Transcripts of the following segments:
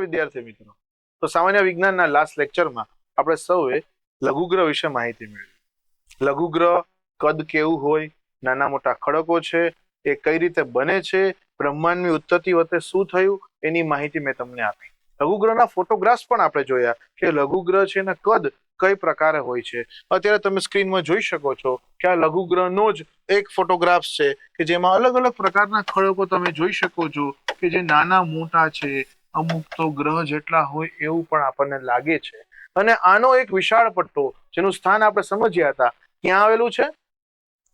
વિદ્યાર્થી મિત્રો, તો સામાન્ય વિજ્ઞાનના લાસ્ટ લેક્ચરમાં આપણે સૌએ લઘુગ્રહ વિશે માહિતી મેળવી. લઘુગ્રહ કદ કેવું હોય, નાના મોટા ખડકો છે, એ કઈ રીતે બને છે, બ્રહ્માંડની ઉત્પત્તિ વખતે શું થયું એની માહિતી મેં તમને આપી. લઘુગ્રહના ફોટોગ્રાફ્સ પણ આપણે જોયા કે લઘુગ્રહ છે એના કદ કઈ પ્રકારે હોય છે. અત્યારે તમે સ્ક્રીનમાં જોઈ શકો છો કે આ લઘુગ્રહનો જ એક ફોટોગ્રાફ્સ છે કે જેમાં અલગ અલગ પ્રકારના ખડકો તમે જોઈ શકો છો કે જે નાના મોટા છે, અમુક તો ગ્રહ જેટલા હોય એવું પણ આપણને લાગે છે. અને આનો એક વિશાળ પટ્ટો જેનું સ્થાન આપણે સમજ્યા હતા ક્યાં આવેલું છે?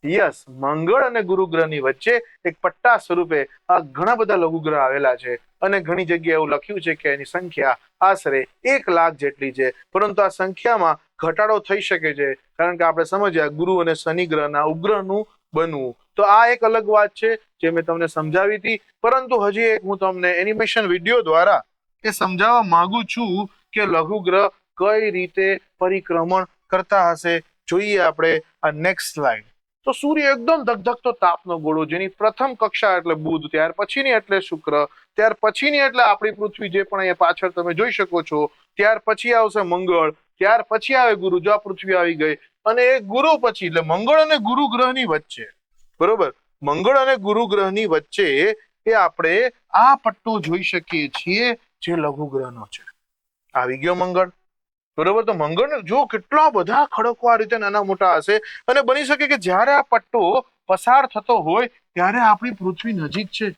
યસ, મંગળ અને ગુરુ ગ્રહની વચ્ચે એક પટ્ટા સ્વરૂપે આ ઘણા બધા લઘુગ્રહ આવેલા છે અને ઘણી જગ્યાએ એવું લખ્યું છે કે એની સંખ્યા આશરે 1 લાખ જેટલી છે. પરંતુ આ સંખ્યામાં ઘટાડો થઈ શકે છે કારણ કે આપણે સમજ્યા ગુરુ અને શનિ ગ્રહના ઉપગ્રહનું બનવું. તો આ એક અલગ વાત છે જે મેં તમને સમજાવી હતી, પરંતુ હજી એક હું તમને એનિમેશન વિડીયો દ્વારા એ સમજાવવા માંગુ છું કે લઘુગ્રહ કઈ રીતે પરિક્રમણ કરતા હશે. જોઈએ આપણે આ નેક્સ્ટ સ્લાઇડ. તો સૂર્ય એકદમ ધગધગતો તાપનો ગોળો, જેની પ્રથમ કક્ષા એટલે બુધ, ત્યાર પછીની એટલે શુક્ર, ત્યાર પછીની એટલે આપણી પૃથ્વી જે પણ અહીંયા પાછળ તમે જોઈ શકો છો, ત્યાર પછી આવશે મંગળ, ત્યાર પછી આવે ગુરુ, જો આ પૃથ્વી આવી ગઈ, અને એ ગુરુ પછી એટલે મંગળ અને ગુરુ ગ્રહની વચ્ચે, બરોબર, મંગળ અને ગુરુ ગ્રહની વચ્ચે એ આપણે આ પટ્ટો જોઈ શકીએ છીએ જે લઘુગ્રહનો છે. આવી ગયો મંગળ, બરોબર. તો મંગળ જો કેટલા બધા ખડકો આ રીતે નાના મોટા હશે અને બની શકે કે જ્યારે આ પટ્ટો પસાર થતો હોય ત્યારે આપણી પૃથ્વી નજીક છે.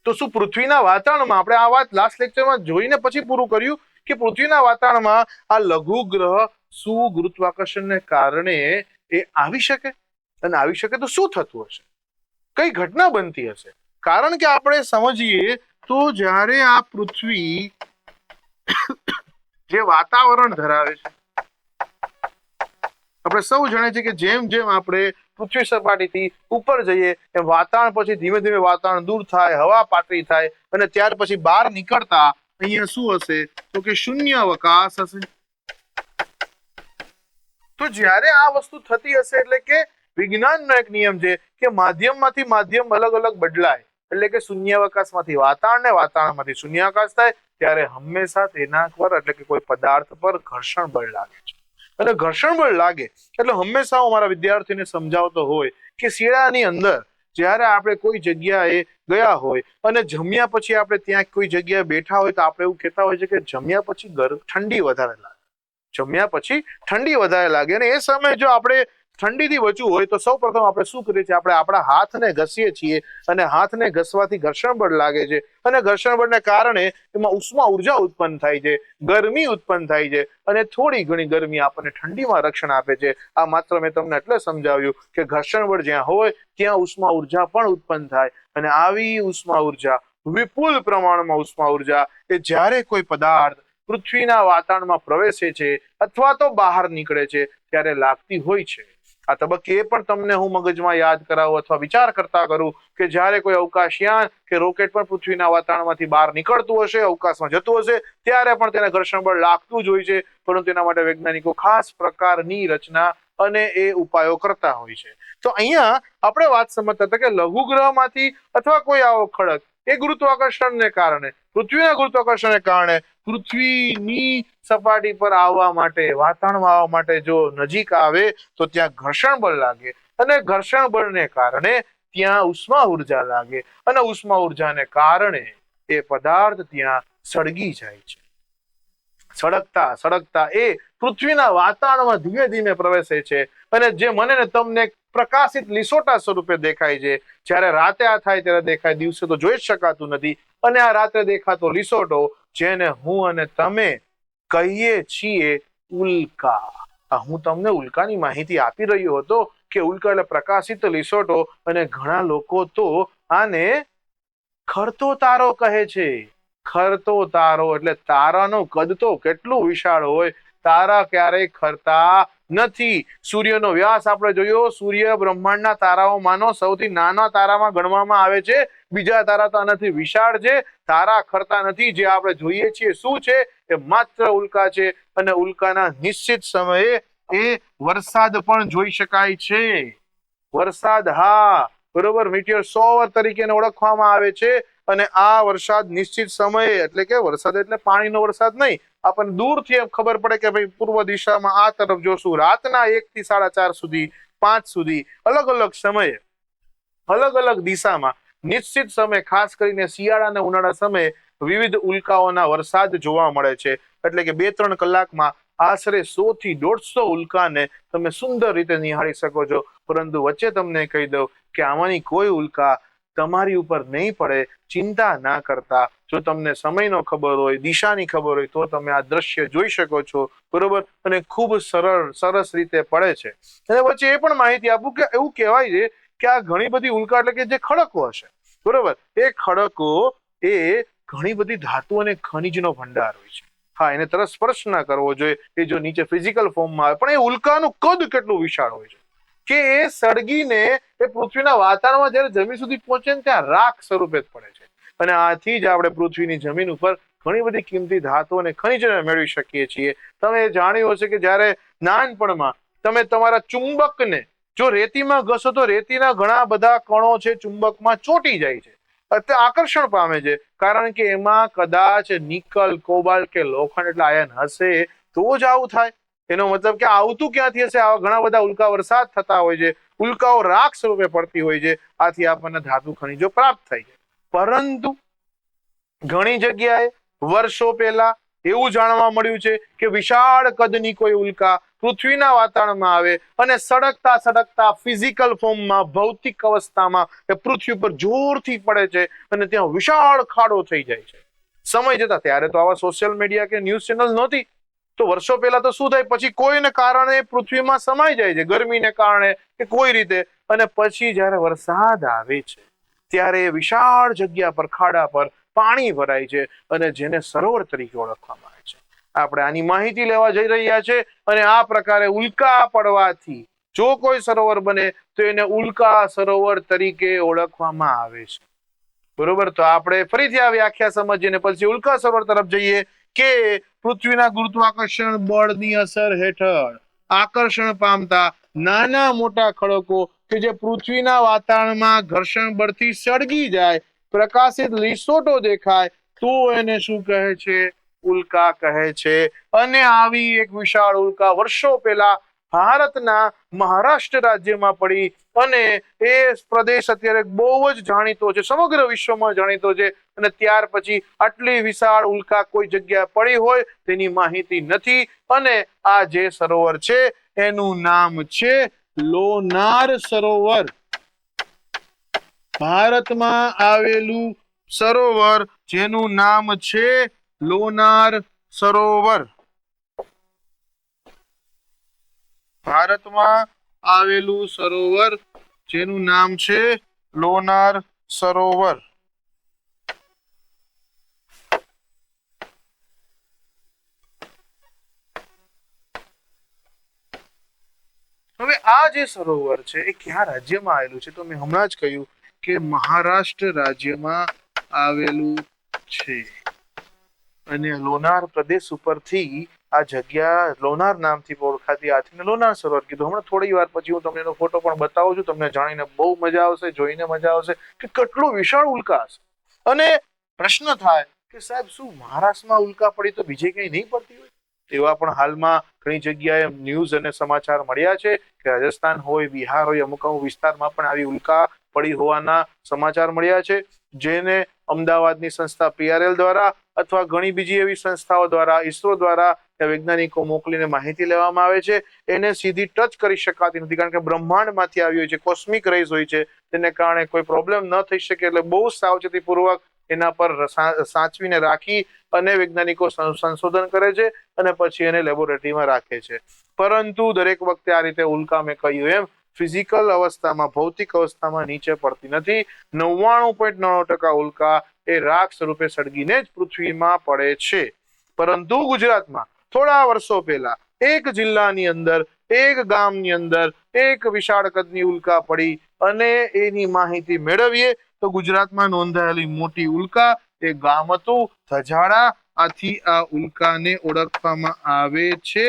તો શું પૃથ્વીના વાતાવરણમાં, આપણે આ વાત લાસ્ટ લેક્ચરમાં જોઈને પછી પૂરું કર્યું કે પૃથ્વીના વાતાવરણમાં આ લઘુગ્રહ શું ગુરુત્વાકર્ષણને કારણે એ આવી શકે, અને આવી શકે તો શું થતું હશે, કઈ ઘટના બનતી હશે? કારણ કે આપણે સમજીએ તો જ્યારે આ પૃથ્વી જે વાતાવરણ ધરાવે છે, આપણે સૌ જાણીએ છીએ કે જેમ જેમ આપણે પૃથ્વી સપાટીથી ઉપર જઈએ એમ વાતાવરણ પછી ધીમે ધીમે વાતાવરણ દૂર થાય, હવા પાતળી થાય અને ત્યાર પછી બહાર નીકળતા અહીંયા શું હશે તો કે શૂન્ય અવકાશ હશે. તો જ્યારે આ વસ્તુ થતી હશે એટલે કે વિજ્ઞાનનો એક નિયમ છે કે માધ્યમમાંથી માધ્યમ અલગ અલગ બદલાય, એટલે કે શૂન્યાવકાશમાંથી વાતાવરણ ને વાતાવરણમાંથી શૂન્યાવકાશ થાય ત્યારે હંમેશા તેના પર એટલે કે કોઈ પદાર્થ પર ઘર્ષણ બળ લાગે છે. અને ઘર્ષણ બળ લાગે એટલે હંમેશા હું મારા વિદ્યાર્થીને સમજાવતો હોય કે શિયાળાની અંદર જ્યારે આપણે કોઈ જગ્યાએ ગયા હોય અને જમ્યા પછી આપણે ત્યાં કોઈ જગ્યાએ બેઠા હોય તો આપણે એવું કહેતા હોય છે કે જમ્યા પછી ઠંડી વધારે લાગે, જમ્યા પછી ઠંડી વધારે લાગે. અને એ સમયે જો આપણે ઠંડીથી બચવું હોય તો સૌપ્રથમ આપણે શું કરીએ છીએ, આપણે આપણા હાથને ઘસીએ છીએ અને હાથને ઘસવાથી ઘર્ષણ બળ લાગે છે અને ઘર્ષણ બળને કારણે એમાં ઉષ્મા ઉર્જા ઉત્પન્ન થાય છે, ગરમી ઉત્પન્ન થાય છે અને થોડી ઘણી ગરમી આપણને ઠંડીમાં રક્ષણ આપે છે. આ માત્ર મેં તમને એટલે સમજાવ્યું કે ઘર્ષણ બળ જ્યાં હોય ત્યાં ઉષ્મા ઉર્જા પણ ઉત્પન્ન થાય અને આવી ઉષ્મા ઉર્જા, વિપુલ પ્રમાણમાં ઉષ્મા ઉર્જા એ જ્યારે કોઈ પદાર્થ પૃથ્વીના વાતાવરણમાં પ્રવેશે છે અથવા તો બહાર નીકળે છે ત્યારે લાગતી હોય છે. આ તબક્કે એ પણ તમને હું મગજમાં યાદ કરાવું અથવા વિચાર કરતા કરું કે જ્યારે કોઈ અવકાશયાન કે રોકેટ પણ પૃથ્વીના વાતાવરણમાંથી બહાર નીકળતું હશે, અવકાશમાં જતું હશે, ત્યારે પણ તેને ઘર્ષણ બળ લાગતું જ હોય છે, પરંતુ તેના માટે વૈજ્ઞાનિકો ખાસ પ્રકારની રચના અને એ ઉપાયો કરતા હોય છે. તો અહીંયા આપણે વાત સમજતા હતા કે લઘુગ્રહમાંથી અથવા કોઈ આવો ખડક એ ગુરુત્વાકર્ષણને કારણે, પૃથ્વીના ગુરુત્વાકર્ષણને કારણે પૃથ્વીની સપાટી પર આવવા માટે, વાતાવરણમાં આવવા માટે જો નજીક આવે તો ત્યાં ઘર્ષણ બળ લાગે અને ઘર્ષણ બળને કારણે ત્યાં ઉષ્મા ઉર્જા લાગે અને ઉષ્મા ઉર્જાને કારણે એ પદાર્થ ત્યાં સળગી જાય છે. સળગતા સળગતા એ પૃથ્વીના વાતાવરણમાં ધીમે ધીમે પ્રવેશે છે અને જે મને ને તમને પ્રકાશિત લીસોટા સ્વરૂપે દેખાય છે. જ્યારે રાતે આ થાય ત્યારે દેખાય, દિવસે તો જોઈ જ શકાતું નથી. અને આ રાત્રે દેખાતો લીસોટો જેને હું અને તમે કહીએ છીએ ઉલ્કા. હું તમને ઉલ્કાની માહિતી આપી રહ્યો હતો કે ઉલ્કા એટલે પ્રકાશિત લીસોટો અને ઘણા લોકો તો આને ખરતો તારો કહે છે. ખરતો તારો એટલે તારાનો કદ તો કેટલું વિશાળ હોય, તારા ક્યારેય ખરતા નથી. સૂર્યનો વ્યાસ આપણે જોયો, સૂર્ય બ્રહ્માંડના તારાઓમાંનો સૌથી નાના તારામાં ગણવામાં આવે છે. બીજા તારા તો આનાથી વિશાળ છે, તારા ખરતા નથી. જે આપણે જોઈએ છીએ શું છે એ માત્ર ઉલ્કા છે અને ઉલ્કાના નિશ્ચિત સમયે એ વરસાદ પણ જોઈ શકાય છે. વરસાદ, હા બરોબર, મિટિયોર શોવર તરીકે ઓળખવામાં આવે છે અને આ વરસાદ નિશ્ચિત સમયે, એટલે કે વરસાદ એટલે પાણીનો વરસાદ નહીં, આપણને દૂરથી એમ ખબર પડે કે ભાઈ પૂર્વ દિશામાં આ તરફ જોશું, રાતના 1 થી 4:30 સુધી, 5 સુધી, અલગ અલગ સમયે અલગ અલગ દિશામાં નિશ્ચિત સમય, ખાસ કરીને શિયાળા અને ઉનાળા સમયે વિવિધ ઉલ્કાઓના વરસાદ જોવા મળે છે. એટલે કે 2-3 કલાકમાં આશરે 100 થી 150 ઉલ્કાને તમે સુંદર રીતે નિહાળી શકો છો. પરંતુ વચ્ચે તમને કહી દઉં કે આમાંની કોઈ ઉલ્કા તમારી ઉપર નહીં પડે. ચિંતા ના કરતા, જો તમને સમયનો ખબર હોય, દિશાની ખબર હોય, તો તમે આ દ્રશ્ય જોઈ શકો છો, બરોબર. અને ખૂબ સરસ રીતે પડે છે. અને વચ્ચે એ પણ માહિતી આપું કે એવું કહેવાય છે કે આ ઘણી બધી ઉલ્કા, એટલે કે જે ખડકો હશે, બરોબર, એ ખડકો એ ઘણી બધી ધાતુ અને ખનિજનો ભંડાર હોય છે. હા, એને તરત સ્પર્શ ના કરવો જોઈએ, એ જો નીચે ફિઝિકલ ફોર્મમાં આવે. પણ એ ઉલ્કાનું કદ કેટલું વિશાળ હોય છે કે એ સળગીને એ પૃથ્વીના વાતાવરણમાં જયારે જમીન સુધી પહોંચે ને ત્યાં રાખ સ્વરૂપે જ પડે છે. અને આથી જ આપણે પૃથ્વીની જમીન ઉપર ઘણી બધી કિંમતી ધાતુ અને ખનિજને મેળવી શકીએ છીએ. તમે જાણ્યું હશે કે જયારે નાનપણમાં તમે તમારા ચુંબકને જો રેતીમાં ઘસો તો રેતીના ઘણા બધા કણો છે ચુંબકમાં ચોંટી જાય છે, આકર્ષણ પામે છે, કારણ કે એમાં કદાચ નિકલ, કોબાલ્ટ કે લોખંડ એટલે આયન હશે, તો જ આવું થાય. એનો મતલબ કે આવતું ક્યાંથી હશે? આવા ઘણા બધા ઉલ્કા વરસાદ થતા હોય છે, ઉલ્કાઓ રાખ સ્વરૂપે પડતી હોય છે, આથી આપણને ધાતુ ખનિજો પ્રાપ્ત થાય છે. પરંતુ ઘણી જગ્યાએ વર્ષો પહેલા એવું જાણવા મળ્યું છે કે વિશાળ કદની કોઈ ઉલ્કા પૃથ્વીના વાતાવરણમાં આવે અને સળગતા સળગતા ફિઝિકલ ફોર્મમાં, ભૌતિક અવસ્થામાં એ પૃથ્વી પર જોરથી પડે છે અને ત્યાં વિશાળ ખાડો થઈ જાય છે. સમય જતા, ત્યારે તો આવા સોશિયલ મીડિયા કે ન્યૂઝ ચેનલ નહોતી, તો વર્ષો પહેલા તો શું થાય, પછી કોઈને કારણે પૃથ્વીમાં સમાઈ જાય છે, ગરમીને કારણે કે કોઈ રીતે, અને પછી જયારે વરસાદ આવે છે ત્યારે વિશાળ જગ્યા પર, ખાડા પર પાણી ભરાય છે અને જેને સરોવર તરીકે ઓળખવામાં આવે છે. આપણે આની માહિતી લેવા જઈ રહ્યા છે અને આ પ્રકારે ઉલ્કા પડવાથી જો કોઈ સરોવર બને તો એને ઉલ્કા સરોવર તરીકે ઓળખવામાં આવે છે, બરોબર. તો આપણે ફરીથી આ વ્યાખ્યા સમજીને પછી ઉલ્કા સરોવર તરફ જઈએ કે પૃથ્વીના ગુરુત્વાકર્ષણ બળની અસર હેઠળ આકર્ષણ પામતા નાના મોટા ખડકો કે જે પૃથ્વીના વાતાવરણમાં ઘર્ષણ બળથી સળગી જાય, પ્રકાશિત લીસોટો દેખાય, તો એને શું કહે છે? ઉલ્કા કહે છે. અને આવી એક વિશાળ ઉલ્કા વર્ષો પહેલા ભારતના મહારાષ્ટ્ર રાજ્યમાં પડી અને એ પ્રદેશ અત્યારે બહુ જ જાણીતો છે, સમગ્ર વિશ્વમાં જાણીતો છે. અને ત્યાર પછી આટલી વિશાળ ઉલ્કા કોઈ જગ્યાએ પડી હોય તેની માહિતી નથી. અને આ જે સરોવર છે એનું નામ છે લોનાર સરોવર. ભારતમાં આવેલું સરોવર જેનું નામ છે લોનાર સરોવર. ભારતમાં આવેલું સરોવર જેનું નામ છે લોનાર સરોવર. હવે આ જે સરોવર છે એ કયા રાજ્યમાં આવેલું છે? તો મેં હમણાં જ કહ્યું કે મહારાષ્ટ્ર રાજ્યમાં આવેલું છે. અને લોનાર પ્રદેશ ઉપરથી આ જગ્યા લોનાર નામથી ઓળખાતી આથી લોનાર સરોવર કીધું. હમણાં થોડી વાર પછી હું તમને એનો ફોટો પણ બતાવું છું. તમને જાણીને બહુ મજા આવશે, જોઈને મજા આવશે કે કેટલું વિશાળ ઉલ્કા હશે. અને પ્રશ્ન થાય કે સાહેબ, શું મહારાષ્ટ્રમાં ઉલ્કા પડી તો બીજે કઈ નહીં પડતી હોય? એવા પણ હાલમાં ઘણી જગ્યાએ ન્યૂઝ અને સમાચાર મળ્યા છે કે રાજસ્થાન હોય, બિહાર હોય, અમુક અમુક વિસ્તારમાં પણ આવી ઉલ્કા પડી હોવાના સમાચાર મળ્યા છે, જેને અમદાવાદની સંસ્થા PRL દ્વારા અથવા ઘણી બીજી એવી સંસ્થાઓ દ્વારા, ISRO દ્વારા વૈજ્ઞાનિકો મોકલીને માહિતી લેવામાં આવે છે. એને સીધી ટચ કરી શકાતી નથી, કારણ કે બ્રહ્માંડમાંથી આવી હોય છે, કોસ્મિક રેઝ હોય છે, તેને કારણે કોઈ પ્રોબ્લેમ ન થઈ શકે. એટલે બહુ સાવચેતીપૂર્વક એના પર સાચવીને રાખી અને વૈજ્ઞાનિકો સંશોધન કરે છે અને પછી એને લેબોરેટરીમાં રાખે છે. પરંતુ દરેક વખતે આ રીતે ઉલ્કા, મેં કહ્યું એમ, ફિઝિકલ અવસ્થામાં, ભૌતિક અવસ્થામાં નીચે પડતી નથી. 99.99% ઉલ્કા એ રાખ સ્વરૂપે સળગીને જ પૃથ્વીમાં પડે છે. પરંતુ ગુજરાતમાં થોડા વર્ષો પહેલા એક જિલ્લાની અંદર, એક ગામની અંદર એક વિશાળ કદની ઉલ્કા પડી અને એની માહિતી મેળવીએ તો ગુજરાતમાં નોંધાયેલી મોટી ઉલ્કા, એ ગામ હતું ધજાડા. આથી આ ઉલ્કાને ઓળખવામાં આવે છે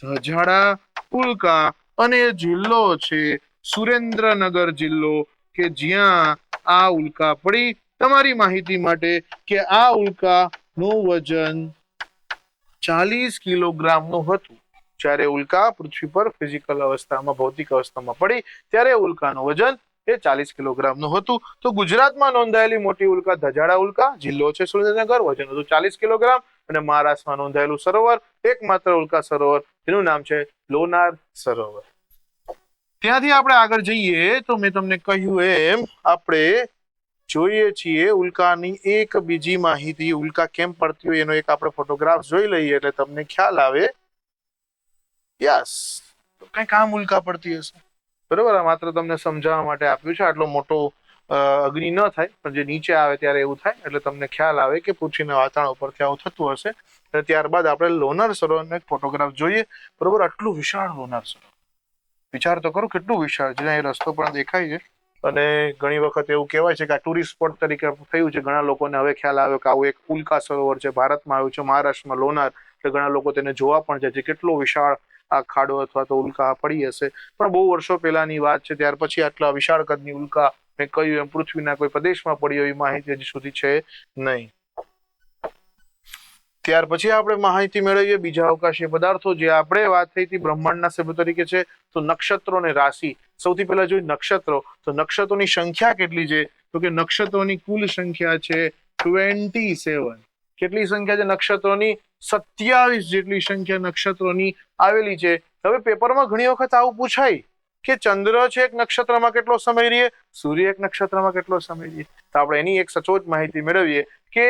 ધજાડા ઉલ્કા. અને જિલ્લો છે સુરેન્દ્રનગર જિલ્લો, કે જ્યાં આ ઉલ્કા પડી તમારી માહિતી માટે કે આ ઉલ્કાનું વજન 40 કિલોગ્રામનું હતું. જ્યારે ઉલ્કા પૃથ્વી પર ફિઝિકલ અવસ્થામાં ભૌતિક અવસ્થામાં પડી ત્યારે ઉલ્કાનું વજન એ 40 કિલોગ્રામનું હતું. તો ગુજરાતમાં નોંધાયેલી મોટી ઉલ્કા ધજાડા ઉલ્કા, જિલ્લો છે સુરેન્દ્રનગર, વજન હતું 40 કિલોગ્રામ. અને મહારાષ્ટ્રમાં નોંધાયેલું સરોવર, એકમાત્ર ઉલ્કા સરોવર, જેનું નામ છે લોનાર સરોવર. ત્યાંથી આપણે આગળ જઈએ તો મેં તમને કહ્યું એમ આપણે જોઈએ છીએ ઉલ્કાની એક બીજી માહિતી. ઉલ્કા કેમ પડતી હોય એનો એક આપણે ફોટોગ્રાફ જોઈ લઈએ એટલે તમને ખ્યાલ આવે. યસ, તો કઈ કામ ઉલ્કા પડતી હશે, બરોબર. માત્ર તમને સમજાવવા માટે આપ્યું છે. આટલો મોટો અગ્નિ ન થાય, પણ જે નીચે આવે ત્યારે એવું થાય, એટલે તમને ખ્યાલ આવે કે પૃથ્વીના વાતાવરણ ઉપરથી આવું થતું હશે. અને ત્યારબાદ આપણે લોનાર સરોવરનો એક ફોટોગ્રાફ જોઈએ, બરોબર. આટલું વિશાળ લોનાર સરોવર, વિચાર તો કરો કેટલું વિશાળ છે. અહીં રસ્તો પણ દેખાય છે. અને ઘણી વખત એવું કહેવાય છે કે આ ટુરિસ્ટ સ્પોટ તરીકે થયું છે. ઘણા લોકોને હવે ખ્યાલ આવ્યો કે આવું એક ઉલ્કા સરોવર છે, ભારતમાં આવ્યું છે, મહારાષ્ટ્રમાં લોનાર. એટલે ઘણા લોકો તેને જોવા પણ જાય છે. કેટલો વિશાળ આ ખાડો અથવા તો ઉલ્કા પડી હશે. પણ બહુ વર્ષો પહેલાની વાત છે. ત્યાર પછી આટલા વિશાળ કદની ઉલ્કા મેં કહ્યું એમ પૃથ્વીના કોઈ પ્રદેશમાં પડી એવી માહિતી હજી સુધી છે નહીં. ત્યાર પછી આપણે માહિતી મેળવીએ બીજા અવકાશીય પદાર્થો. જે આપણે વાત થઈ હતી બ્રહ્માંડના સભ્યો તરીકે છે, તો નક્ષત્રો અને રાશિ. સૌથી પહેલા જોઈએ નક્ષત્રો. તો નક્ષત્રોની સંખ્યા કેટલી છે? તો કે નક્ષત્રોની કુલ સંખ્યા છે 27. કેટલી સંખ્યા છે નક્ષત્રોની? 27 જેટલી સંખ્યા નક્ષત્રોની આવેલી છે. હવે પેપરમાં ઘણી વખત આવું પૂછાય કે ચંદ્ર છે એક નક્ષત્રમાં કેટલો સમય રહે, સૂર્ય એક નક્ષત્રમાં કેટલો સમય રહે. તો આપણે એની એક સચોટ માહિતી મેળવીએ કે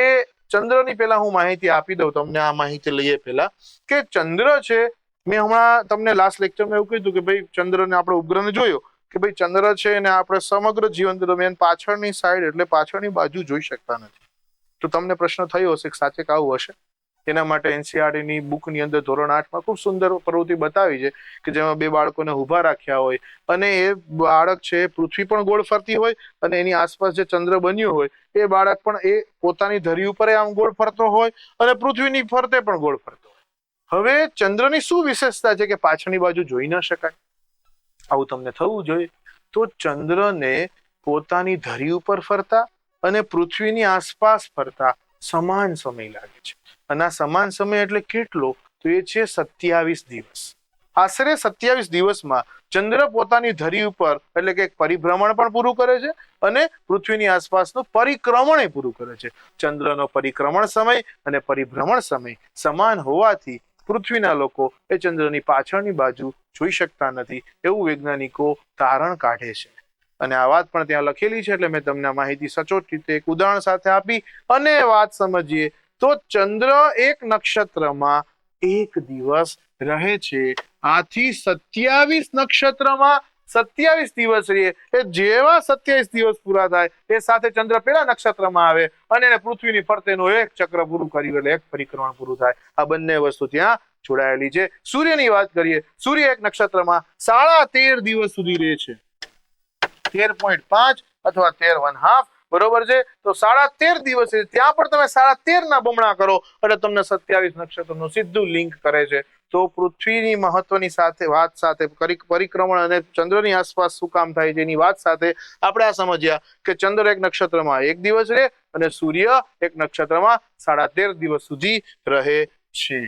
ચંદ્રની પહેલા હું માહિતી આપી દઉં તમને. આ માહિતી લઈએ પહેલા કે ચંદ્ર છે, મેં હમણાં તમને લાસ્ટ લેક્ચરમાં એવું કીધું કે ભાઈ ચંદ્રને આપણે ઉપગ્રહને જોયો કે ભાઈ ચંદ્ર છે અને આપણે સમગ્ર જીવન દરમિયાન પાછળની સાઈડ એટલે પાછળની બાજુ જોઈ શકતા નથી. તો તમને પ્રશ્ન થયો હશે કે સાચે આવું હશે? એના માટે એનસીઆરટીની બુકની અંદર ધોરણ 8માં ખૂબ સુંદર પ્રવૃત્તિ બતાવી છે કે જેમાં બે બાળકોને ઊભા રાખ્યા હોય અને એ બાળક છે પૃથ્વી પણ ગોળ ફરતી હોય અને એની આસપાસ જે ચંદ્ર બન્યું હોય એ બાળક પણ એ પોતાની ધરી ઉપર આમ ગોળ ફરતો હોય અને પૃથ્વીની ફરતે પણ ગોળ ફરતો હોય. હવે ચંદ્રની શું વિશેષતા છે કે પાછળની બાજુ જોઈ ન શકાય? આવું તમને થવું જોઈએ. તો ચંદ્રને પોતાની ધરી ઉપર ફરતા અને પૃથ્વીની આસપાસ ફરતા સમાન સમય લાગે છે. અને આ સમાન સમય એટલે કેટલો? તો એ છે 27 દિવસ. આશરે 27 દિવસમાં ચંદ્ર પોતાની ધરી ઉપર એટલે કે પરિભ્રમણ પણ પૂરું કરે છે અને પૃથ્વીની આસપાસનું પરિક્રમણ પૂરું કરે છે. ચંદ્રનો પરિક્રમણ સમય અને પરિભ્રમણ સમય સમાન હોવાથી પૃથ્વીના લોકો એ ચંદ્રની પાછળની બાજુ જોઈ શકતા નથી એવું વૈજ્ઞાનિકો તારણ કાઢે છે. અને આ વાત પણ ત્યાં લખેલી છે એટલે મેં તમને માહિતી સચોટ રીતે એક ઉદાહરણ સાથે આપી અને વાત સમજીએ. તો ચંદ્ર એક નક્ષત્રમાં એક દિવસ રહે છે. આથી 27 નક્ષત્રમાં 27 દિવસ રહે. એ જેવા 27 દિવસ પૂરા થાય એ સાથે ચંદ્ર પેલા નક્ષત્રમાં આવે અને એને પૃથ્વીની ફરતેનું એક ચક્ર પૂરું કર્યું એટલે એક પરિક્રમણ પૂરું થાય. આ બંને વસ્તુ ત્યાં જોડાયેલી છે. સૂર્યની વાત કરીએ. સૂર્ય એક નક્ષત્રમાં 13.5 દિવસ સુધી રહે છે. 13.5 અથવા 13.5 બરોબર છે. તો 13.5 દિવસ ત્યાં પણ તમે 13.5 ના બમણા કરો એટલે તમને 27 નક્ષત્રનું સીધું લિંક કરે છે. તો પૃથ્વીની મહત્વની સાથે વાત સાથે પરિક્રમણ અને ચંદ્રની આસપાસ શું કામ થાય છે એની વાત સાથે આપણે આ સમજ્યા કે ચંદ્ર એક નક્ષત્રમાં એક દિવસ રહે અને સૂર્ય એક નક્ષત્રમાં 13.5 દિવસ સુધી રહે છે.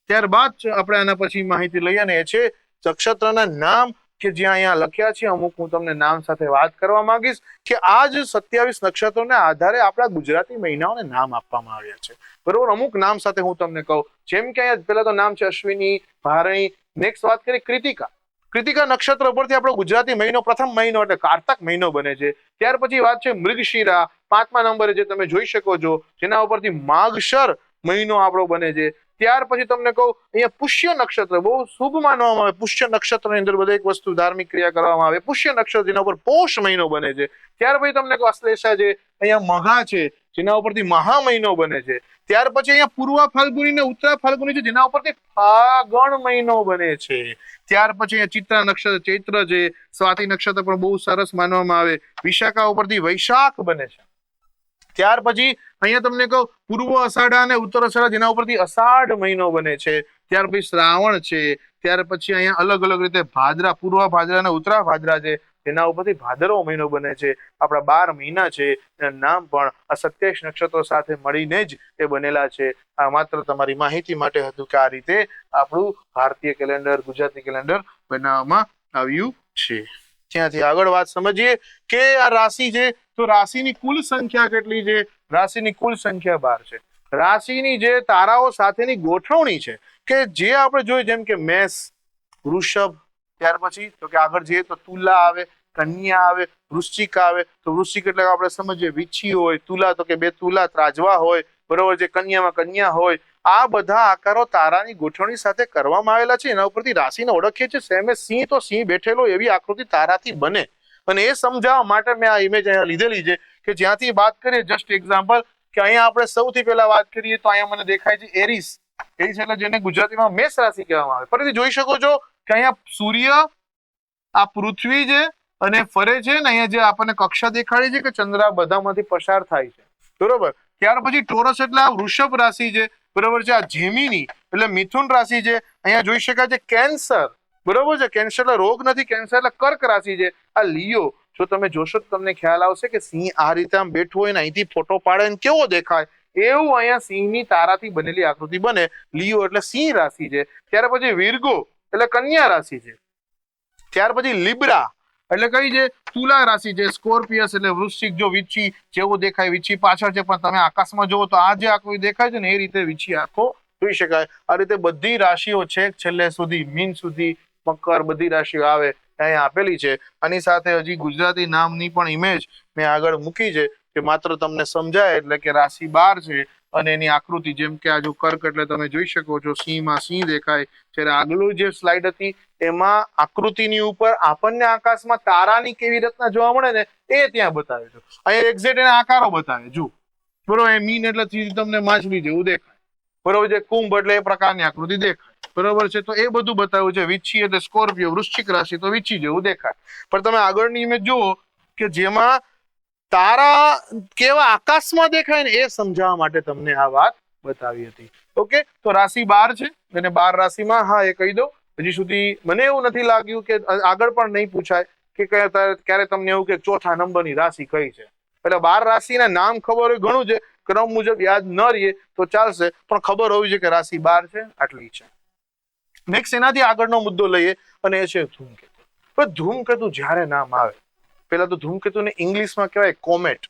ત્યારબાદ આપણે આના પછી માહિતી લઈએ અને એ છે નક્ષત્રના નામ કે જ્યાં અહીંયા લખ્યા છે. અમુક હું તમને નામ સાથે વાત કરવા માંગીશ કે આ જ 27 નક્ષત્રોના આધારે આપણા ગુજરાતી મહિનાઓને નામ આપવામાં આવ્યા છે. બરોબર. અમુક નામ સાથે હું તમને કહું. જેમ કે અહીંયા પેલા તો નામ છે અશ્વિની, ભારણી. નેક્સ્ટ વાત કરીએ કૃતિકા. કૃતિકા નક્ષત્ર પરથી આપણો ગુજરાતી મહિનો પ્રથમ મહિનો એટલે કારતક મહિનો બને છે. ત્યાર પછી વાત છે મૃગશિરા, 5મા નંબરે જે તમે જોઈ શકો છો, જેના ઉપરથી માગશર મહિનો આપણો બને છે. ત્યાર પછી તમને કહું અહીંયા પુષ્ય નક્ષત્ર બહુ શુભ માનવામાં આવે. પુષ્ય નક્ષત્રની અંદર દરેક વસ્તુ ધાર્મિક ક્રિયા કરવામાં આવે. પુષ્ય નક્ષત્ર જેના ઉપર પોષ મહિનો બને છે. ત્યાર પછી તમને કહું અશ્લેષા છે, અહીંયા મઘા છે જેના ઉપરથી મહા મહિનો બને છે. ત્યાર પછી અહીંયા પૂર્વ ફાલ્ગુની ને ઉત્તરા ફાલ્ગુની છે જેના ઉપરથી ફાગણ મહિનો બને છે. ત્યાર પછી અહીંયા ચિત્રા નક્ષત્ર ચૈત્ર છે. સ્વાતિ નક્ષત્ર પણ બહુ સરસ માનવામાં આવે. વિશાખા ઉપરથી વૈશાખ બને છે. ત્યાર પછી અહીંયા તમને કહું પૂર્વ અષાઢા અને ઉત્તર અષાઢા જેના ઉપરથી અષાઢ મહિનો બને છે. ત્યાર પછી શ્રાવણ છે. ત્યાર પછી અહીંયા અલગ અલગ રીતે ભાદરા, પૂર્વ ભાદરા અને ઉત્તરા ભાદરા છે. તેના ઉપરથી ભાદરવો મહિનો બને છે. આપણા 12 મહિના છે એના નામ પણ આ 27 નક્ષત્રો સાથે મળીને જ એ બનેલા છે. આ માત્ર તમારી માહિતી માટે હતું કે આ રીતે આપણું ભારતીય કેલેન્ડર, ગુજરાતી કેલેન્ડર બનાવવામાં આવ્યું છે. ત્યાંથી આગળ વાત સમજીએ કે આ રાશિ છે તો રાશિની કુલ સંખ્યા કેટલી છે? રાશિની કુલ સંખ્યા 12 છે. રાશિની જે તારાઓ સાથેની ગોઠવણી છે કે જે આપણે જોઈએ, જેમ કે મેષ, વૃષભ, ત્યાર પછી તો કે આગળ જઈએ તો તુલા આવે, કન્યા આવે, વૃશ્ચિક આવે. તો વૃશ્ચિક એટલે આપણે સમજીએ વીછી હોય, તુલા તો કે 2 તુલા ત્રાજવા હોય, બરોબર છે, કન્યામાં કન્યા હોય. આ બધા આકારો તારાની ગોઠવણી સાથે કરવામાં આવેલા છે. એના ઉપરથી રાશિને ઓળખીએ છીએ. સેમે સિંહ તો સિંહ બેઠેલો એવી આકૃતિ તારાથી બને. અને એ સમજાવવા માટે મેં આ ઇમેજ અહીંયા લીધેલી છે કે જ્યાંથી વાત કરીએ, જસ્ટ એક્ઝામ્પલ કે અહીંયા આપણે સૌથી પહેલા વાત કરીએ તો અહીંયા મને દેખાય છે એરીસ. એરીસ એટલે જેને ગુજરાતીમાં મેષ રાશિ કહેવામાં આવે. ફરીથી જોઈ શકો છો કે અહીંયા સૂર્ય, આ પૃથ્વી છે અને ફરે છે ને અહીંયા જે આપણને કક્ષા દેખાડી છે કે ચંદ્ર બધામાંથી પસાર થાય છે, બરોબર. ત્યાર પછી ટોરસ એટલે આ વૃષભ રાશિ છે, બરોબર છે. આ જેમિની એટલે મિથુન રાશિ છે. અહીંયા જોઈ શકાય છે કેન્સર, બરોબર છે. કેન્સર એટલે રોગ નથી, કેન્સર એટલે કર્ક રાશિ છે. આ લિયો, જો તમે જોશો તો તમને ખ્યાલ આવશે કે સિંહ આ રીતે આમ બેઠું હોય ને અહીંથી ફોટો પાડે ને કેવો દેખાય, એવું અહીંયા સિંહની તારાથી બનેલી આકૃતિ બને. લિયો એટલે સિંહ રાશિ છે. ત્યાર પછી વિર્ગો એટલે કન્યા રાશિ છે. ત્યાર પછી લિબ્રા એટલે કઈ છે? તુલા રાશિ છે. સ્કોર્પિયસ એટલે વૃશ્ચિક, જો વીછી જેવો દેખાય, વીછી પાછળ છે પણ તમે આકાશમાં જોવો તો આ જે આકૃતિ દેખાય છે ને એ રીતે વીછી આંખો જોઈ શકાય. આ રીતે બધી રાશિઓ છેક છેલ્લે સુધી, મીન સુધી, મકર, બધી રાશિઓ આવે અહીંયા આપેલી છે. આની સાથે હજી ગુજરાતી નામની પણ ઇમેજ મેં આગળ મૂકી છે કે માત્ર તમને સમજાય એટલે કે રાશિ 12 છે અને એની આકૃતિ, જેમ કે આ જો કર્ક એટલે તમે જોઈ શકો છો સિંહમાં સિંહ દેખાય. જ્યારે આગળ જે સ્લાઇડ હતી એમાં આકૃતિની ઉપર આપણને આકાશમાં તારાની કેવી રીતના જોવા મળે ને એ ત્યાં બતાવે છે. અહીંયા એક્ઝેક્ટ એના આકારો બતાવે, જો બરોબર. એ મીન એટલે તમને માછલી જેવું દેખાય, બરોબર છે. કુંભ એટલે એ પ્રકારની આકૃતિ દેખાય, બરોબર છે. તો એ બધું બતાવ્યું છે. વીછી એટલે સ્કોર્પિયો, વૃશ્ચિક રાશિ તો વીછી જેવું દેખાય. પણ તમે આગળની ઇમેજ જુઓ કે જેમાં તારા કેવા આકાશમાં દેખાય ને એ સમજાવવા માટે તમને આ વાત બતાવી હતી. ઓકે, તો રાશિ 12 છે અને 12 રાશિમાં હા એ કહી દો, હજી સુધી મને એવું નથી લાગ્યું કે આગળ પણ નહીં પૂછાય કે ક્યારે તમને એવું કે ચોથા નંબરની રાશિ કઈ છે. એટલે 12 રાશિના નામ ખબર હોય ઘણું છે, ક્રમ મુજબ યાદ ન રહીએ તો ચાલશે, પણ ખબર હોવી જોઈએ કે રાશિ 12 છે, આટલી છે. નેક્સ્ટ એનાથી આગળનો મુદ્દો લઈએ અને એ છે ધૂમકેતુ. પણ ધૂમકેતુ જ્યારે નામ આવે, પેલા તો ધૂમકેતુને ઇંગ્લિશમાં કહેવાય કોમેટ,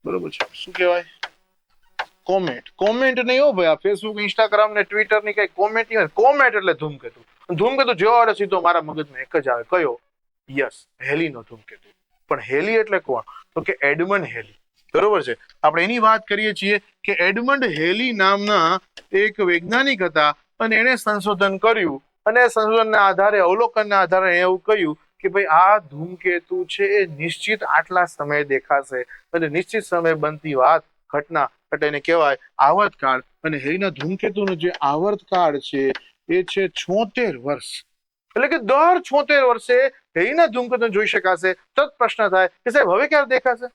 બરોબર છે. શું કહેવાય? કોમેટ. કોમેન્ટ નહીં હો ભાઈ, આ ફેસબુક, ઇન્સ્ટાગ્રામ ને ટ્વિટર ની કઈ કોમેન્ટ નહીં. કોમેટ એટલે ધૂમકેતુ. ધૂમકેતુ જેવો આવે સીધો મારા મગજમાં એક જ આવે, કયો? યસ, હેલીનો ધૂમકેતુ. પણ હેલી એટલે કોણ? તો કે એડમંડ હેલી, બરોબર છે. આપણે એની વાત કરીએ છીએ કે એડમંડ હેલી નામના એક વૈજ્ઞાનિક હતા અને એણે સંશોધન કર્યું અને સંશોધનના આધારે, અવલોકનના આધારે એવું કહ્યું કે ભાઈ આ ધૂમકેતુ છે એ નિશ્ચિત આટલા સમય દેખાશે અને નિશ્ચિત સમય બનતી વાત, ઘટના એટલે એને કહેવાય આવર્તકાળ. અને હેલીના ધૂમકેતુનો જે આવર્તકાળ છે એ છે 76 વર્ષ. એટલે કે દર 76 વર્ષે હેલીના ધૂમકેતુ જોઈ શકાશે. તો પ્રશ્ન થાય કે સાહેબ હવે ક્યારે દેખાશે?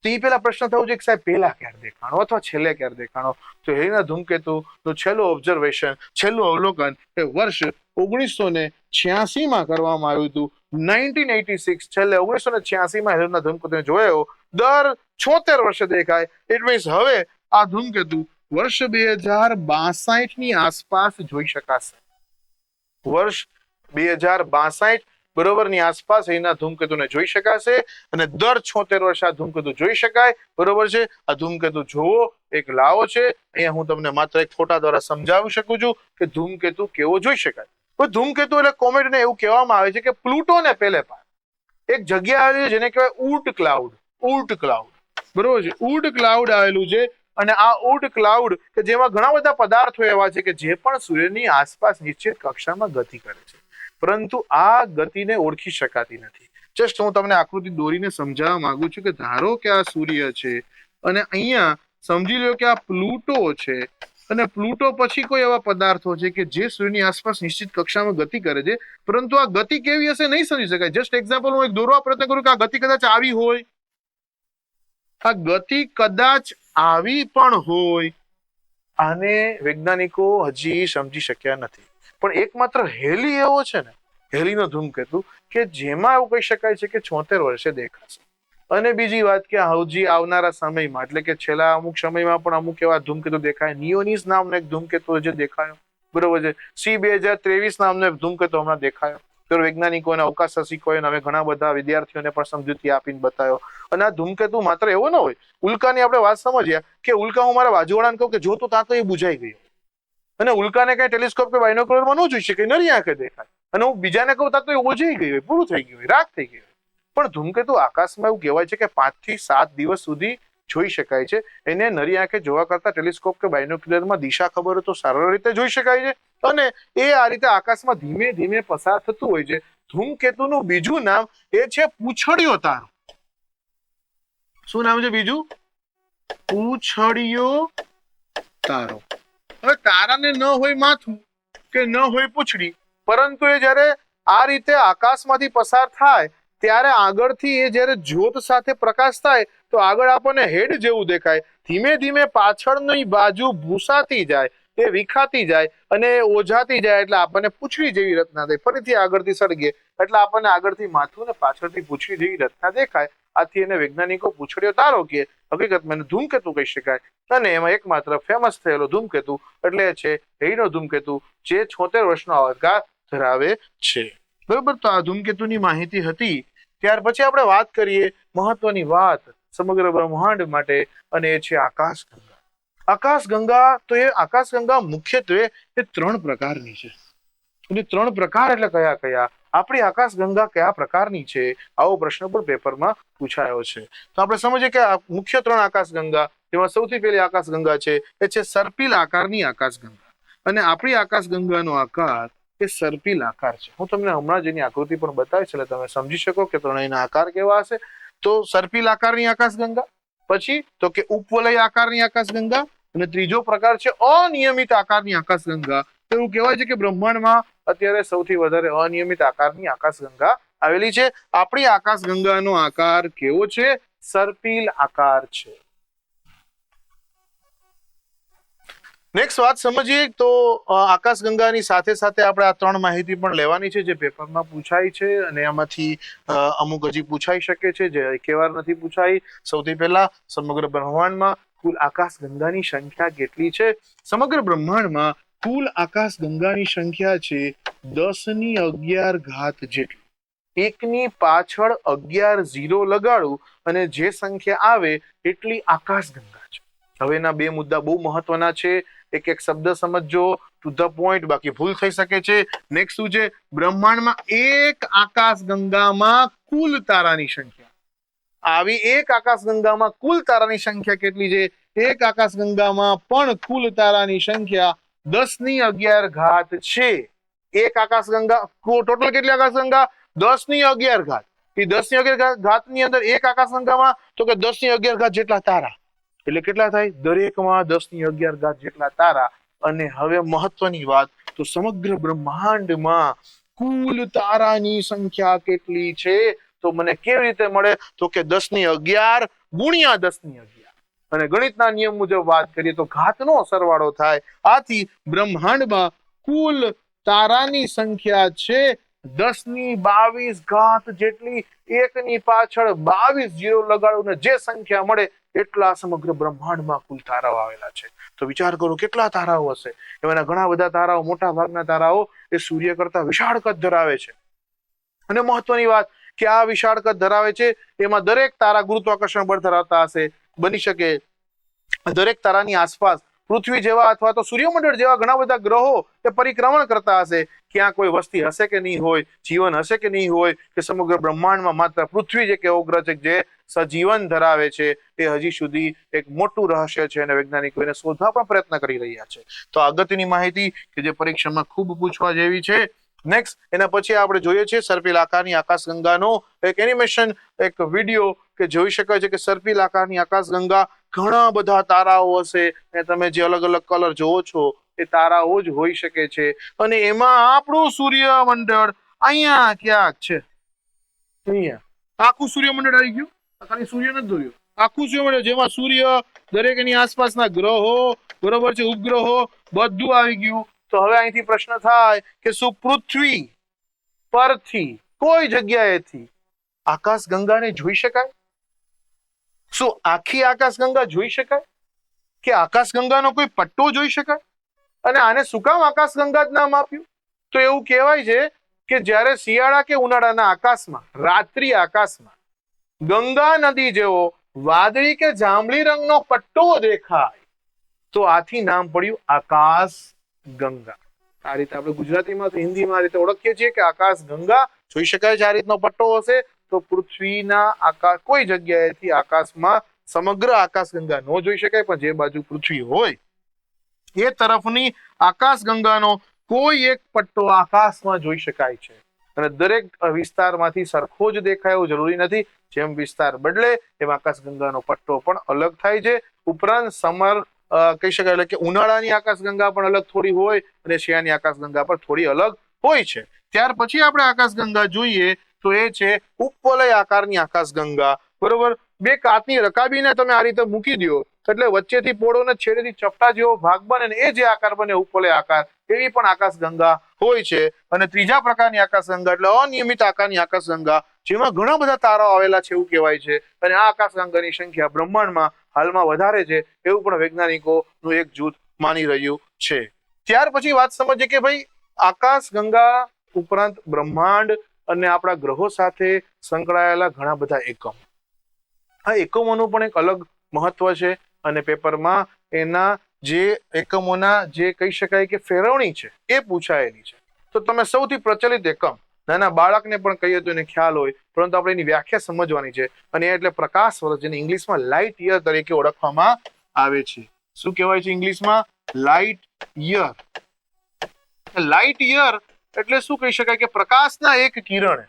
તો એ પેલા પ્રશ્ન થવો જોઈએ કે સાહેબ પહેલા ક્યારે દેખાણો અથવા છેલ્લે ક્યારે દેખાણો? તો હેલીના ધૂમકેતુનું છેલ્લું ઓબ્ઝર્વેશન, છેલ્લું અવલોકન એ વર્ષ 1986માં કરવામાં આવ્યું હતું. 1986, છેલ્લે 1986માં હેલીના ધૂમકેતુને જોયો. દર 76 વર્ષે દેખાય. ઇટ મીન્સ હવે આ ધૂમકેતુ વર્ષ 2062 આસપાસ જોઈ શકાશે. વર્ષ 2062 બરોબર ની આસપાસ એના ધૂમકેતુને જોઈ શકાશે અને દર 76 વર્ષે આ ધૂમકેતુ જોઈ શકાય, બરોબર છે. આ ધૂમકેતુ જોવો એક લાવો છે. અહીંયા હું તમને માત્ર એક ફોટા દ્વારા સમજાવી શકું છું કે ધૂમકેતુ કેવો જોઈ શકાય. તો ધૂમકેતુ એટલે કોમેટને એવું કહેવામાં આવે છે કે પ્લુટોને પેલે પાર એક જગ્યા આવેલી છે જેને કહેવાય ઊર્ટ ક્લાઉડ. ઊર્ટ ક્લાઉડ, બરોબર છે. ઊર્ટ ક્લાઉડ આવેલું છે અને આ ઊર્ટ ક્લાઉડ કે જેમાં ઘણા બધા પદાર્થો એવા છે કે જે પણ સૂર્યની આસપાસ નિશ્ચિત કક્ષામાં ગતિ કરે છે, પરંતુ આ ગતિને ઓળખી શકાતી નથી. જસ્ટ હું તમને આકૃતિ દોરીને સમજાવવા માંગુ છું કે ધારો કે આ સૂર્ય છે અને અહીંયા સમજી લો કે આ પ્લુટો છે અને પ્લુટો પછી કોઈ એવા પદાર્થો છે કે જે સૂર્યની આસપાસ નિશ્ચિત કક્ષામાં ગતિ કરે છે, પરંતુ આ ગતિ કેવી હશે નહીં સમજી શકાય. જસ્ટ એક્ઝામ્પલ હું એક દોરવા પ્રયત્ન કરું કે આ ગતિ કદાચ આવી હોય, આ ગતિ કદાચ આવી પણ હોય, આને વૈજ્ઞાનિકો હજી સમજી શક્યા નથી. પણ એકમાત્ર હેલી એવો છે ને હેલીનો ધૂમકેતુ કે જેમાં એવું કહી શકાય છે કે 76 વર્ષે દેખાશે. અને બીજી વાત કે હજી આવનારા સમયમાં એટલે કે છેલ્લા અમુક સમયમાં પણ અમુક એવા ધૂમકેતુ દેખાય. નિયોનીસ નામનો એક ધૂમકેતુ જે દેખાયો, બરોબર છે. C2023 નામનો એક ધૂમકેતુ હમણાં દેખાયો. તો વૈજ્ઞાનિકોને, અવકાશ રસિકોએ હવે ઘણા બધા વિદ્યાર્થીઓને પણ સમજૂતી આપીને બતાવ્યો. અને આ ધૂમકેતુ માત્ર એવો ન હોય. ઉલ્કાની આપણે વાત સમજીએ કે ઉલ્કા હું મારા બાજુવાળાને કહું કે જો તો ત્યાં તો એ બુઝાઈ ગયો, અને ઉલ્કાને કઈ ટેલિસ્કોપ કે બાયનોક્યુલરમાં ન જોઈ શકે, નરી આંખે દેખાય. અને હું બીજાને કહું ત્યાં તો એ ઓજાઈ ગયું, પૂરું થઈ ગયું, રાખ થઈ ગયું. પણ ધૂમકેતુ આકાશમાં એવું કહેવાય છે કે 5 થી 7 દિવસ સુધી જોઈ શકાય છે. એને નરી આંખે જોવા કરતા ટેલિસ્કોપ કે બાયનોક્યુલરમાં દિશા ખબર હોય તો સરળ રીતે જોઈ શકાય છે. અને એ આ રીતે આકાશમાં ધીમે ધીમે પસાર થતું હોય છે. ધૂમકેતુનું બીજું નામ એ છે પૂંછડીયો તારો. શું નામ છે બીજું? પૂંછડીયો તારો. હવે તારાને ન હોય માથું કે ન હોય પૂંછડી, પરંતુ એ જ્યારે આ રીતે આકાશમાંથી પસાર થાય ત્યારે આગળથી એ જ્યારે જ્યોત સાથે પ્રકાશ થાય તો આગળ આપણને હેડ જેવું દેખાય. ધીમે ધીમે પાછળની બાજુ ભૂસાતી જાય, એ વિખાતી જાય અને ઓઝાતી જાય એટલે આપણને પૂંછડી જેવી રચના થાય. ફરીથી આગળથી સળગે એટલે આપણને આગળથી માથું ને પાછળથી પૂંછડી જેવી રચના દેખાય. આથી એને વૈજ્ઞાનિકો પૂંછડીયો તારો કે હકીકતમાં ધૂમકેતુ કહી શકાય. અને એમાં એકમાત્ર ફેમસ થયેલો ધૂમકેતુ એટલે છે હેલીનો ધૂમકેતુ, જે 76 વર્ષનો આયુષ્કાળ ધરાવે છે. બરોબર. તો આ ધૂમકેતુની માહિતી હતી. ત્યાર પછી આપણે વાત કરીએ મહત્વની વાત સમગ્ર બ્રહ્માંડ માટે, અને એ છે આકાશગંગા. આકાશગંગા, તો એ આકાશગંગા મુખ્યત્વે એ 3 પ્રકારની છે. અને 3 પ્રકાર એટલે કયા કયા? આપણી આકાશગંગા કયા પ્રકારની છે? આવો પ્રશ્ન પણ પેપરમાં પૂછાયો છે. તો આપણે સમજીએ કે મુખ્ય 3 આકાશગંગા, જેમાં સૌથી પહેલી આકાશગંગા છે એ છે સર્પિલ આકારની આકાશગંગા. અને આપણી આકાશગંગાનો આકાર એ સર્પિલ આકાર છે. હું તમને હમણાં જ એની આકૃતિ પણ બતાવીશ એટલે તમે સમજી શકો કે ત્રણેયના આકાર કેવા હશે. તો સર્પિલ આકારની આકાશગંગા, પછી તો કે ઉપવલય આકારની આકાશગંગા, અને ત્રીજો પ્રકાર છે અનિયમિત આકારની આકાશગંગા. એવું કહેવાય છે કે બ્રહ્માંડમાં અત્યારે સૌથી વધારે અનિયમિત આકારની આકાશગંગા આવેલી છે. આપણી આકાશગંગાનો આકાર કેવો છે? સર્પિલ આકાર છે. નેક્સ્ટ વાત સમજીએ તો આકાશગંગાની સાથે સાથે આપણે આ 3 માહિતી પણ લેવાની છે જે પેપરમાં પૂછાય છે, અને એમાંથી અમુક હજી પૂછાઈ શકે છે જે એકવાર નથી પૂછાઈ. સૌથી પહેલા સમગ્ર બ્રહ્માંડમાં કુલ આકાશગંગાની સંખ્યા કેટલી છે? સમગ્ર બ્રહ્માંડમાં કુલ આકાશગંગાની સંખ્યા છે 10⁻11 જેટલી. એકની પાછળ 11 ઝીરો લગાડું અને જે સંખ્યા આવે એટલી આકાશગંગા છે. હવે એના 2 મુદ્દા બહુ મહત્વના છે. એક એક શબ્દ સમજો, ટુ ધ પોઈન્ટ, બાકી ભૂલ થઈ શકે છે. નેક્સ્ટ શું છે? બ્રહ્માંડમાં એક આકાશગંગામાં કુલ તારાની સંખ્યા. આવી એક આકાશગંગામાં કુલ તારાની સંખ્યા કેટલી છે? એક આકાશગંગામાં પણ કુલ તારાની સંખ્યા 10⁻11 છે. એક આકાશગંગા, ટોટલ કેટલી આકાશગંગા? 10⁻11. એ 10⁻11 ની અંદર એક આકાશગંગામાં તો કે 10⁻11 જેટલા તારા. એટલે કેટલા થાય? દરેકમાં 10⁻11 જેટલા તારા. અને હવે મહત્વની વાત, તો સમગ્ર બ્રહ્માંડમાં કુલ તારાની સંખ્યા કેટલી છે? તો મને કેવી રીતે મળે? તો કે 10⁻11 ગુણ્યા 10⁻11. અને ગણિતના નિયમ મુજબ વાત કરીએ તો ઘાતનો સરવાળો થાય. આથી બ્રહ્માંડમાં કુલ તારાની સંખ્યા છે 10⁻22 જેટલી. એકની પાછળ 22 ઝીરો લગાડો ને જે સંખ્યા મળે એટલા સમગ્ર બ્રહ્માંડમાં કુલ તારાઓ આવેલા છે. તો વિચાર કરો કેટલા તારાઓ હશે. એમાંના ઘણા બધા તારાઓ, મોટા ભાગના તારાઓ એ સૂર્ય કરતા વિશાળ કદ ધરાવે છે. અને મહત્વની વાત કે આ વિશાળ કદ ધરાવે છે એમાં દરેક તારા ગુરુત્વાકર્ષણ બળ ધરાવતા હશે. બની શકે દરેક તારાની આસપાસ પૃથ્વી જેવા અથવા તો સૂર્યમંડળ જેવા ઘણા બધા ગ્રહો એ પરિક્રમણ કરતા હશે. ક્યાં કોઈ વસ્તી હશે કે નહીં હોય, જીવન હશે કે નહીં હોય, કે સમગ્ર બ્રહ્માંડમાં માત્ર પૃથ્વી જ એક એવો ગ્રહ છે જે સજીવન ધરાવે છે. એ હજી સુધી એક મોટું રહસ્ય છે અને વૈજ્ઞાનિકો એને શોધવા પણ પ્રયત્ન કરી રહ્યા છે. તો અગત્યની માહિતી કે જે પરીક્ષામાં ખૂબ પૂછવા જેવી છે. નેક્સ્ટ એના પછી આપણે જોઈએ છીએ સર્પિલ આકારની આકાશગંગાનો એક એનિમેશન, એક વિડીયો કે જોઈ શકાય છે કે સર્પિલ આકારની આકાશગંગા ઘણા બધા તારાઓ હશે. અને તમે જે અલગ અલગ કલર જોવો છો એ તારાઓ જ હોઈ શકે છે. અને એમાં આપણું સૂર્યમંડળ અહીંયા ક્યાંક છે. અહીંયા આખું સૂર્યમંડળ આવી ગયું. ખાલી સૂર્ય નથી જોયું, આખું સૂર્યમંડળ જેમાં સૂર્ય, દરેક એની આસપાસના ગ્રહો, બરોબર છે, ઉપગ્રહો બધું આવી ગયું. તો હવે અહીંથી પ્રશ્ન થાય કે શું પૃથ્વી પરથી, કોઈ જગ્યાએથી આકાશગંગાને જોઈ શકાય? શું આખી આકાશગંગા જોઈ શકાય? કે આકાશગંગાનો કોઈ પટ્ટો જોઈ શકાય? અને આને શું કામ આકાશગંગા જ નામ આપ્યું? તો એવું કહેવાય છે કે જ્યારે શિયાળા કે ઉનાળાના આકાશમાં, રાત્રિ આકાશમાં ગંગા નદી જેવો વાદળી કે જાંબલી રંગનો પટ્ટો દેખાય તો આથી નામ પડ્યું આકાશ ગંગા. આ રીતે આપણે ગુજરાતીમાં તો હિન્દીમાં આ રીતે ઓળખીએ છીએ કે આકાશ ગંગા જોઈ શકાય છે. આ રીતનો પટ્ટો હશે તો પૃથ્વીના આકાશ કોઈ જગ્યાએથી આકાશમાં સમગ્ર આકાશગંગા ન જોઈ શકાય, પણ જે બાજુ પૃથ્વી હોય એ તરફની આકાશગંગાનો કોઈ એક પટ્ટો આકાશમાં જોઈ શકાય છે. અને દરેક વિસ્તારમાંથી સરખો જ દેખાય એવું જરૂરી નથી. જેમ વિસ્તાર બદલે એમ આકાશગંગાનો પટ્ટો પણ અલગ થાય છે. ઉપરાંત સમર કહી શકાય એટલે કે ઉનાળાની આકાશગંગા પણ અલગ થોડી હોય અને શિયાળાની આકાશગંગા પણ થોડી અલગ હોય છે. ત્યાર પછી આપણે આકાશગંગા જોઈએ તો એ છે ઉપવલય આકારની આકાશગંગા. બરોબર, બે કાચની રકાબીને તમે આ રીતે મૂકી દો એટલે વચ્ચેથી પોળો ને છેડેથી ચપટા જેવો ભાગ બને ને એ જે આકાર બને ઉપવલય આકાર, એવી પણ આકાશગંગા હોય છે. અને ત્રીજા પ્રકારની આકાશગંગા એટલે અનિયમિત આકારની આકાશગંગા, જેમાં ઘણા બધા તારાઓ આવેલા છે એવું કહેવાય છે. અને આ આકાશગંગાની સંખ્યા બ્રહ્માંડમાં હાલમાં વધારે છે એવું પણ વૈજ્ઞાનિકોનું એક જૂથ માની રહ્યું છે. ત્યાર પછી વાત સમજીએ કે ભાઈ આકાશગંગા ઉપરાંત બ્રહ્માંડ અને આપણા ગ્રહો સાથે સંકળાયેલા ઘણા બધા એકમ. આ એકમોનું પણ એક અલગ મહત્વ છે અને પેપરમાં એના જે એકમોના જે કહી શકાય કે ફેરવણી છે એ પૂછાયેલી છે. તો તમે સૌથી પ્રચલિત એકમ નાના બાળકને પણ કહીએ તો એને ખ્યાલ હોય, પરંતુ આપણે એની વ્યાખ્યા સમજવાની છે અને એ એટલે પ્રકાશ વર્ષ, જેને ઇંગ્લિશમાં લાઇટ યર તરીકે ઓળખવામાં આવે છે. શું કહેવાય છે ઇંગ્લિશમાં? Light year. લાઇટ યર એટલે શું કહી શકાય કે પ્રકાશના એક કિરણ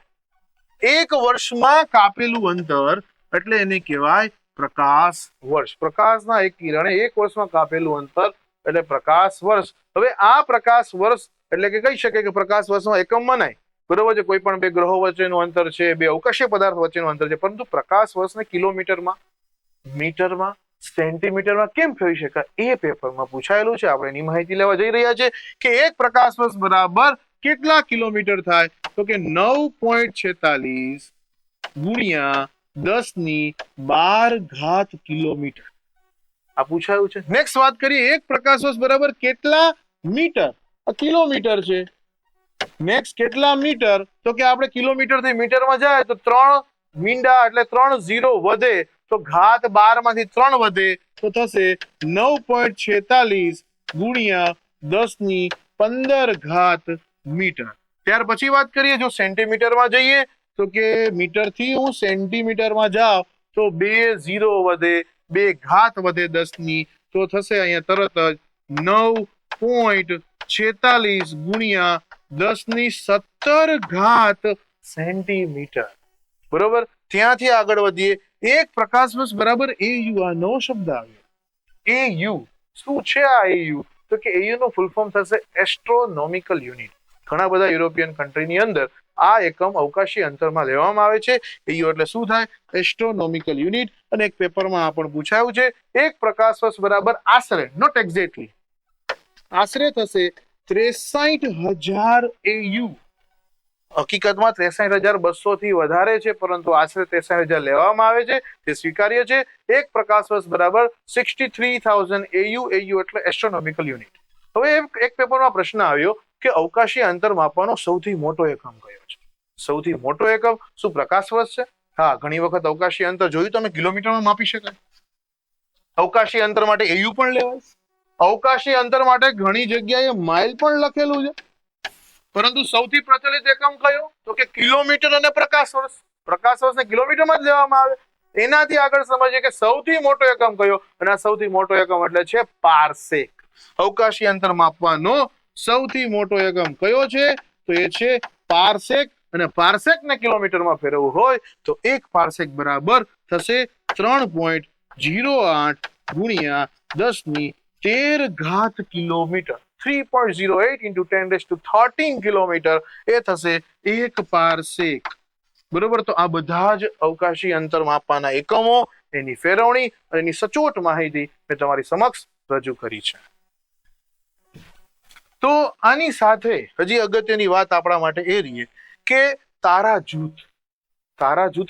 એક વર્ષમાં કાપેલું અંતર, એટલે એને કહેવાય પ્રકાશ વર્ષ. પ્રકાશના એક કિરણે એક વર્ષમાં કાપેલું અંતર એટલે પ્રકાશ વર્ષ. હવે આ પ્રકાશ વર્ષ એટલે કે કહી શકાય કે પ્રકાશ વર્ષમાં એકમ મનાય. બરોબર છે, કોઈ પણ બે ગ્રહો વચ્ચેનું અંતર છે, બે અવકાશીય પદાર્થ વચ્ચેનું અંતર છે, પરંતુ પ્રકાશ વર્ષને કિલોમીટરમાં, મીટરમાં, સેન્ટીમીટરમાં કેમ ફેરવી શકાય એ પેપરમાં પૂછાયેલું છે. આપણે એની માહિતી લેવા જઈ રહ્યા છે કે એક પ્રકાશ વર્ષ બરાબર કેટલા કિલોમીટર થાય? તો કે 9.46 ગુણ્યા 10⁻12 કિલોમીટર. આ પૂછાયું છે. નેક્સ્ટ વાત કરીએ, એક પ્રકાશ વર્ષ બરાબર કેટલા મીટર? કિલોમીટર છે. નેક્સ્ટ કેટલા મીટર? તો કે આપણે કિલોમીટર થી મીટરમાં જાય તો 3 મીંડા એટલે 3 0 વધે તો ઘાત 12 માંથી 3 વધે તો થશે 9.46 ગુણ્યા 10⁻15 મીટર. ત્યાર પછી વાત કરીએ જો સેન્ટીમીટરમાં જઈએ તો કે મીટર થી હું સેન્ટીમીટરમાં જાઉં તો 2 0 વધે, 2 ઘાત વધે 10ની, તો થશે અહીંયા તરત જ 9.46 ગુણ્યા 10⁻17 સેન્ટીમીટર. બરોબર, ત્યાંથી આગળ વધીએ. એક પ્રકાશ વર્ષ બરાબર AU. આ નવો શબ્દ આવ્યો, AU. શું છે આ AU? તો કે AU નું ફૂલ ફોર્મ થશે એસ્ટ્રોનોમિકલ યુનિટ. ઘણા બધા યુરોપિયન કન્ટ્રીની અંદર આ એકમ અવકાશી અંતરમાં લેવામાં આવે છે. AU એટલે શું થાય? Astronomical unit. અને એક પેપરમાં આ પણ પૂછાયું છે. એક પ્રકાશ વર્ષ બરાબર આશરે, નોટ એક્ઝેક્ટલી, આશરે થશે 63,000 AU. હકીકતમાં 63,200 થી વધારે છે, પરંતુ આશરે 63,000 લેવામાં આવે છે, તે સ્વીકાર્ય છે. એક પ્રકાશ વર્ષ બરાબર 63,000 AU. AU એટલે એસ્ટ્રોનોમિકલ યુનિટ. હવે એક પેપરમાં પ્રશ્ન આવ્યો કે અવકાશી અંતર માપવાનો સૌથી મોટો એકમ કયો છે? સૌથી મોટો એકમ શું પ્રકાશ વર્ષ છે? હા, ઘણી વખત અવકાશી અંતર જોયું તમે કિલોમીટરમાં માપી શકાય. અવકાશી અંતર માટે AU પણ લેવાય. અવકાશી અંતર માટે ઘણી જગ્યાએ માઇલ પણ લખેલું છે, પરંતુ સૌથી પ્રચલિત એકમ કયો? તો કે કિલોમીટર અને પ્રકાશ વર્ષ. પ્રકાશ વર્ષને કિલોમીટરમાં જ લેવામાં આવે. એનાથી આગળ સમજીએ કે સૌથી મોટો એકમ કયો, અને આ સૌથી મોટો એકમ એટલે છે પારસેક. અવકાશી અંતર માપવાનો સૌથી મોટો એકમ કયો છે? તો એ છે પારસેક. અને પારસેકને કિલોમીટરમાં ફેરવવું હોય તો એક પારસેક બરાબર થશે 3.08 ગુણ્યા 10⁻13 કિલોમીટર. 3.08 into 10⁻13 કિલોમીટર એ થશે એક પારસેક. બરોબર, તો આ બધા જ અવકાશી અંતર માપવાના એકમો, એની ફેરવણી અને એની સચોટ માહિતી મેં તમારી સમક્ષ રજૂ કરી છે. તો આની સાથે હજી અગત્યની વાત આપણા માટે એ રહી કે તારા જૂથ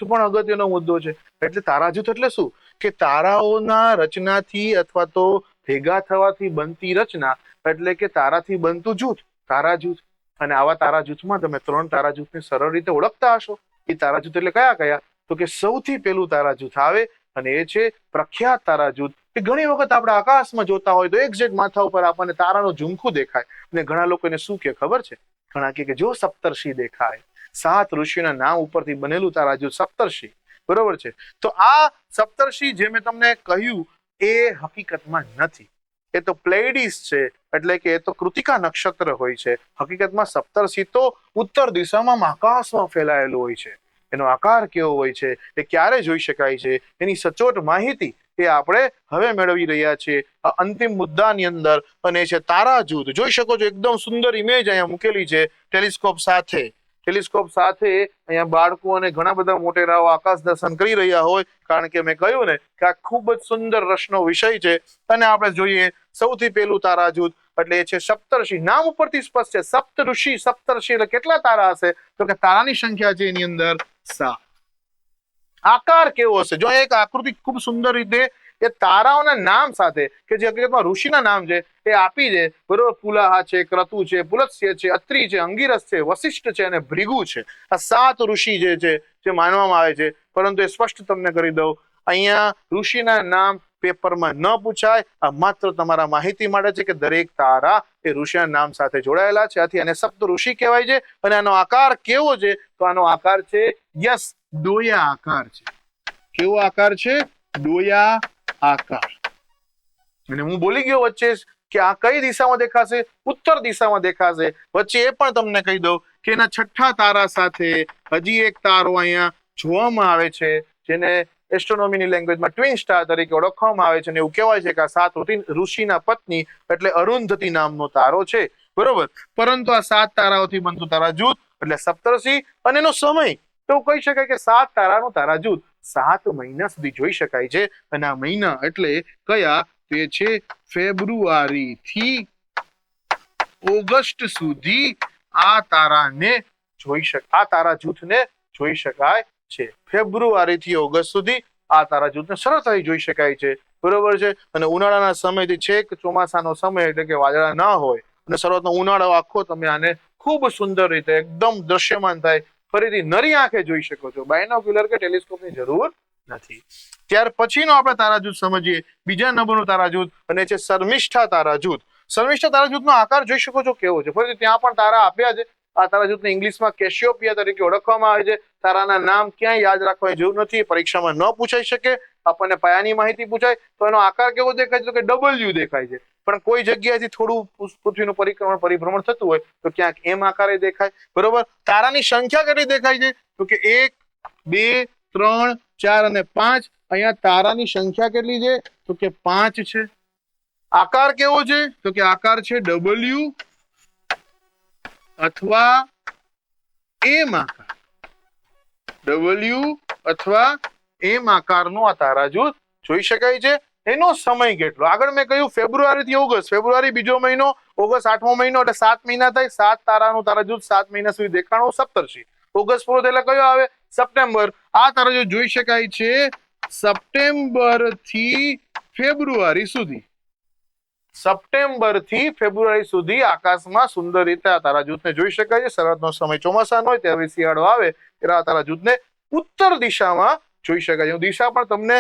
પણ અગત્યનો મુદ્દો છે. એટલે તારા જૂથ એટલે શું કે તારાઓના રચનાથી અથવા તો ભેગા થવાથી બનતી રચના એટલે કે તારાથી બનતું જૂથ તારા જૂથ. અને આવા તારા જૂથમાં તમે 3 તારા જૂથને સરળ રીતે ઓળખતા હશો. એ તારા જૂથ એટલે કયા કયા? તો કે સૌથી પહેલું તારા જૂથ આવે અને એ છે પ્રખ્યાત તારા જૂથ. કે ઘણી વખત આપણે આકાશમાં જોતા હોય તો એક્ઝેક્ટ માથા ઉપર આપણને તારાનું ઝુમખું દેખાય અને ઘણા લોકો એને શું કે ખબર છે? ઘણા કે જો સપ્તર્ષિ દેખાય. 7 ઋષિના નામ ઉપરથી બનેલું તારા જૂથ સપ્તર્ષિ. બરોબર છે. તો આ સપ્તર્ષિ જે મેં તમને કહ્યું એ હકીકતમાં નથી. એ તો પ્લેઇડીસ છે, એટલે કે એ તો કૃતિકા નક્ષત્ર હોય છે. હકીકતમાં સપ્તર્ષિ તો ઉત્તર દિશામાં આકાશમાં ફેલાયેલું હોય છે. એનો આકાર કેવો હોય છે, એ ક્યારે જોઈ શકાય છે, એની સચોટ માહિતી એ આપણે હવે મેળવી રહ્યા છીએ આ અંતિમ મુદ્દાની અંદર. અને છે તારા જૂથ. જોઈ શકો છો એકદમ સુંદર ઇમેજ અહીંયા મૂકેલી છે ટેલિસ્કોપ સાથે. અહીંયા બાળકો અને ઘણા બધા મોટેરાઓ આકાશ દર્શન કરી રહ્યા હોય, કારણ કે મેં કહ્યું ને કે આ ખૂબ જ સુંદર રસનો વિષય છે. અને આપણે જોઈએ સૌથી પહેલું તારા જૂથ એટલે એ છે સપ્તર્ષિ. નામ ઉપરથી સ્પષ્ટ છે સપ્ત ઋષિ સપ્તર્ષિ એટલે કેટલા તારા હશે? તો કે તારાની સંખ્યા છે એની અંદર 7. આકાર કેવો હશે? જો એક આકૃતિ ખૂબ સુંદર રીતે એ તારાઓના નામ સાથે કે જે હકીકતમાં ઋષિના નામ છે એ આપી દે. બરોબર, પુલાહા છે, ક્રતુ છે, પુલત્સ્ય છે, અત્રિ છે, અંગિરસ છે, વશિષ્ઠ છે અને ભૃગુ છે. આ 7 ઋષિ જે છે જે માનવામાં આવે છે. પરંતુ એ સ્પષ્ટ તમને કરી દઉં, અહીંયા ઋષિના નામ પેપરમાં ન પૂછાય. આ માત્ર તમારા માહિતી માટે છે કે દરેક તારા એ ઋષિના નામ સાથે જોડાયેલા છે. આથી આને સપ્ત ઋષિ કહેવાય છે. અને આનો આકાર કેવો છે? તો આનો આકાર છે યસ ડોયા આકાર છે. કેવો આકાર છે? ડોયા આકાર. અને હું બોલી ગયો વચ્ચે કે આ કઈ દિશામાં દેખાશે? ઉત્તર દિશામાં દેખાશે. વચ્ચે એ પણ તમને કહી દઉં કે એના 6થા તારા સાથે હજી એક તારો અહીંયા જોવામાં આવે છે, જેને એસ્ટ્રોનોમીની લેંગ્વેજમાં ટ્વિન સ્ટાર તરીકે ઓળખવામાં આવે છે. અને એવું કહેવાય છે કે આ 7 ઋષિના પત્ની એટલે અરુંધતી નામનો તારો છે. બરોબર, પરંતુ આ 7 તારાઓથી બનતું તારા જૂથ એટલે સપ્તર્ષિ. અને એનો સમય તો કહી શકાય કે 7 તારાનું તારા જૂથ 7 મહિના સુધી જોઈ શકાય છે. અને આ મહિના એટલે કયા? તે છે ફેબ્રુઆરી થી ઓગસ્ટ સુધી આ તારાને જોઈ શકાય, આ તારા જૂથને જોઈ શકાય છે. ફેબ્રુઆરી થી ઓગસ્ટ સુધી આ તારા જૂથને સરળતાથી જોઈ શકાય છે. બરોબર છે. અને ઉનાળાના સમયથી છેક ચોમાસાનો સમય એટલે કે વાદળા ના હોય અને શરૂઆતનો ઉનાળો આખો તમે આને ખૂબ સુંદર રીતે એકદમ દ્રશ્યમાન થાય ફરીથી નરી આંખે જોઈ શકો છો. બાયનોક્યુલર કે ટેલિસ્કોપની જરૂર નથી. ત્યાર પછીનો આપણે તારા જૂથ સમજીએ. બીજા નંબરનું તારા જૂથ અને છે શર્મિષ્ઠા તારા જૂથ. શર્મિષ્ઠા તારા જૂથનો આકાર જોઈ શકો છો કેવો છે. ફરીથી ત્યાં પણ તારા આપ્યા છે. આ તારા જૂથને ઇંગ્લિશમાં કેશિયોપિયા તરીકે ઓળખવામાં આવે છે. તારાના નામ ક્યાંય યાદ રાખવાની જરૂર નથી. પરીક્ષામાં ન પૂછાઈ શકે. આપણને પાયાની માહિતી પૂછાય તો એનો આકાર કેવો દેખાય છે? તો કે ડબલ્યુ દેખાય છે. પણ કોઈ જગ્યાએથી થોડું પૃથ્વીનું પરિભ્રમણ થતું હોય તો ક્યાંક એમ આકારે દેખાય. બરોબર. તારાની સંખ્યા કેટલી દેખાય છે? તો કે 1 2 3 4 અને 5. અહીંયા તારાની સંખ્યા કેટલી છે? તો કે 5 છે. આકાર કેવો છે? તો કે આકાર છે ડબલ્યુ અથવા એમ આકાર. ડબલ્યુ અથવા એમ આકારનું આ તારા જૂથ જોઈ શકાય છે. એનો સમય કેટલો? આગળ મેં કહ્યું ફેબ્રુઆરી થી ઓગસ્ટ. ફેબ્રુઆરી બીજો મહિનો, ઓગસ્ટ 8મો મહિનો એટલે 7 મહિના થાય. 7 તારાનું તારા જૂથ 7 મહિના સુધી દેખાણું સપ્તર્ષિ. ઓગસ્ટ પૂરો એટલે કયો આવે? સપ્ટેમ્બર. આ તારા જૂથ જોઈ શકાય છે સપ્ટેમ્બર થી ફેબ્રુઆરી સુધી. સપ્ટેમ્બર થી ફેબ્રુઆરી સુધી આકાશમાં સુંદર રીતે આ તારા જૂથને જોઈ શકાય છે. શરતનો સમય ચોમાસાનો હોય ત્યારે શિયાળો આવે ત્યારે આ તારા જૂથને ઉત્તર દિશામાં જોઈ શકાય છે. હું દિશા પણ તમને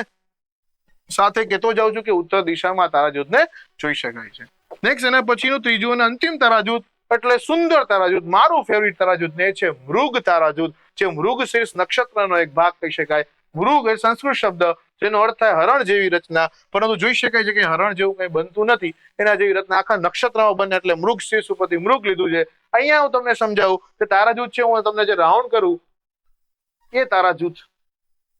સાથે કહેતો જાઉં છું કે ઉત્તર દિશામાં તારા જૂથને જોઈ શકાય છે. નેક્સ્ટ એના પછીનું ત્રીજું અને અંતિમ તારા જૂથ એટલે સુંદર તારા જૂથ. મારું ફેવરિટ તારા જૂથ ને છે મૃગ તારા જૂથ, જે મૃગશીર્ષ નક્ષત્રનો એક ભાગ કહી શકાય. મૃગ એ સંસ્કૃત શબ્દ જેનો અર્થ થાય હરણ જેવી રચના, પરંતુ જોઈ શકાય છે કે હરણ જેવું કઈ બનતું નથી. એના જેવી રચના આખા નક્ષત્રમાં બને એટલે મૃગશીર્ષ ઉપરથી મૃગ લીધું છે. અહીંયા હું તમને સમજાવું કે તારા જૂથ છે, હું તમને જે રાઉન્ડ કરું એ તારા જૂથ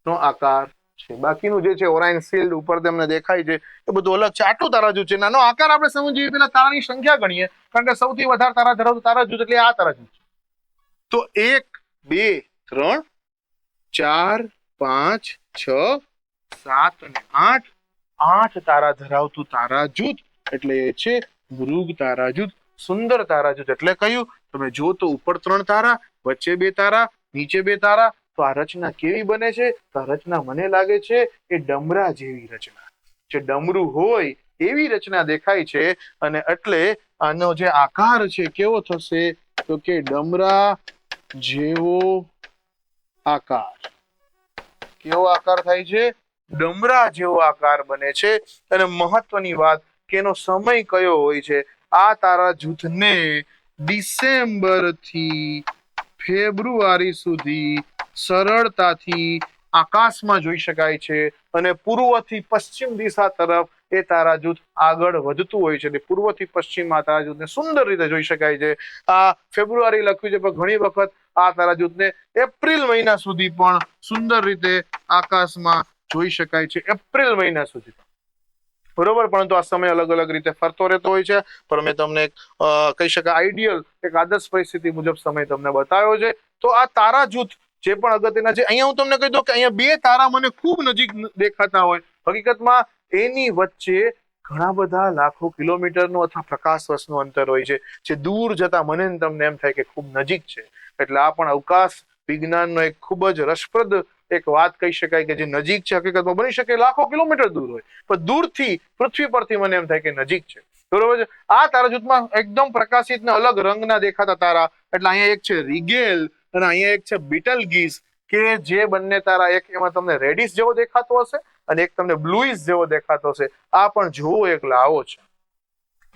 નો આકાર છે. બાકીનું જે છે ઓરાઇન શિલ્ડ ઉપર તમને દેખાય છે એ બધું અલગ છે. આટલું તારા જૂથ છે. નાનો આકાર આપણે સમજીએ પેલા તારાની સંખ્યા ગણીએ, કારણ કે સૌથી વધારે તારા ધરાવતું તારા જૂથ એટલે આ તારા જૂથ છે. તો 1 2 3 4 5 6 7 અને 8 તારા ધરાવતું તારા જૂથ એટલે એ છે મૃગ તારા જૂથ. સુંદર તારાજૂથ એટલે કયું? તમે જો તો ઉપર 3 તારા, વચ્ચે 2 તારા, નીચે 2 તારા. તો આ રચના કેવી બને છે? તો આ રચના મને લાગે છે એ ડમરા જેવી રચના, જે ડમરું હોય એવી રચના દેખાય છે. અને એટલે આનો જે આકાર છે કેવો થશે? તો કે ડમરા જેવો આકાર. કેવો આકાર થાય છે? ડમરા જેવો આકાર બને છે. અને મહત્વની વાત કે એનો સમય કયો હોય છે? આ તારા જૂથને ડિસેમ્બર થી ફેબ્રુઆરી સુધી સરળતાથી આકાશમાં જોઈ શકાય છે. અને પૂર્વથી પશ્ચિમ દિશા તરફ એ તારા જૂથ આગળ વધતું હોય છે. પૂર્વથી પશ્ચિમ આ તારા જૂથને સુંદર રીતે જોઈ શકાય છે. આ ફેબ્રુઆરી લખ્યું છે, પણ ઘણી વખત આ તારા જૂથને એપ્રિલ મહિના સુધી પણ સુંદર રીતે આકાશમાં જોઈ શકાય છે. એપ્રિલ મહિના સુધી, બરોબર. પરંતુ આ સમય અલગ અલગ રીતે ફરતો રહેતો હોય છે. પણ મેં તમને કહી શકાય આઈડિયલ એક આદર્શ પરિસ્થિતિ મુજબ સમય તમને બતાવ્યો છે. તો આ તારા જૂથ જે પણ અગત્યના છે, અહીંયા હું તમને કહી દઉં કે અહીંયા 2 તારા મને ખૂબ નજીક દેખાતા હોય, હકીકતમાં એની વચ્ચે ઘણા બધા લાખો કિલોમીટરનું અથવા પ્રકાશ વર્ષનું અંતર હોય છે, જે દૂર જતા મને તમને એમ થાય કે ખૂબ નજીક છે. એટલે આ પણ અવકાશ વિજ્ઞાનનો એક ખૂબ જ રસપ્રદ એક વાત કહી શકાય કે જે નજીક છે. હકીકતમાં બની શકે લાખો કિલોમીટર દૂર હોય, પણ દૂરથી પૃથ્વી પરથી મને એમ થાય કે નજીક છે, બરોબર છે. આ તારા જૂથમાં એકદમ પ્રકાશિત ને અલગ રંગના દેખાતા તારા, એટલે અહીંયા એક છે રિગેલ અને અહીંયા એક છે બીટલગીઝ, કે જે બંને તારા એક એમાં તમને રેડિશ જેવો દેખાતો હશે અને એક તમને બ્લુઇશ જેવો દેખાતો હશે. આ પણ જોવો એક લાવો છે.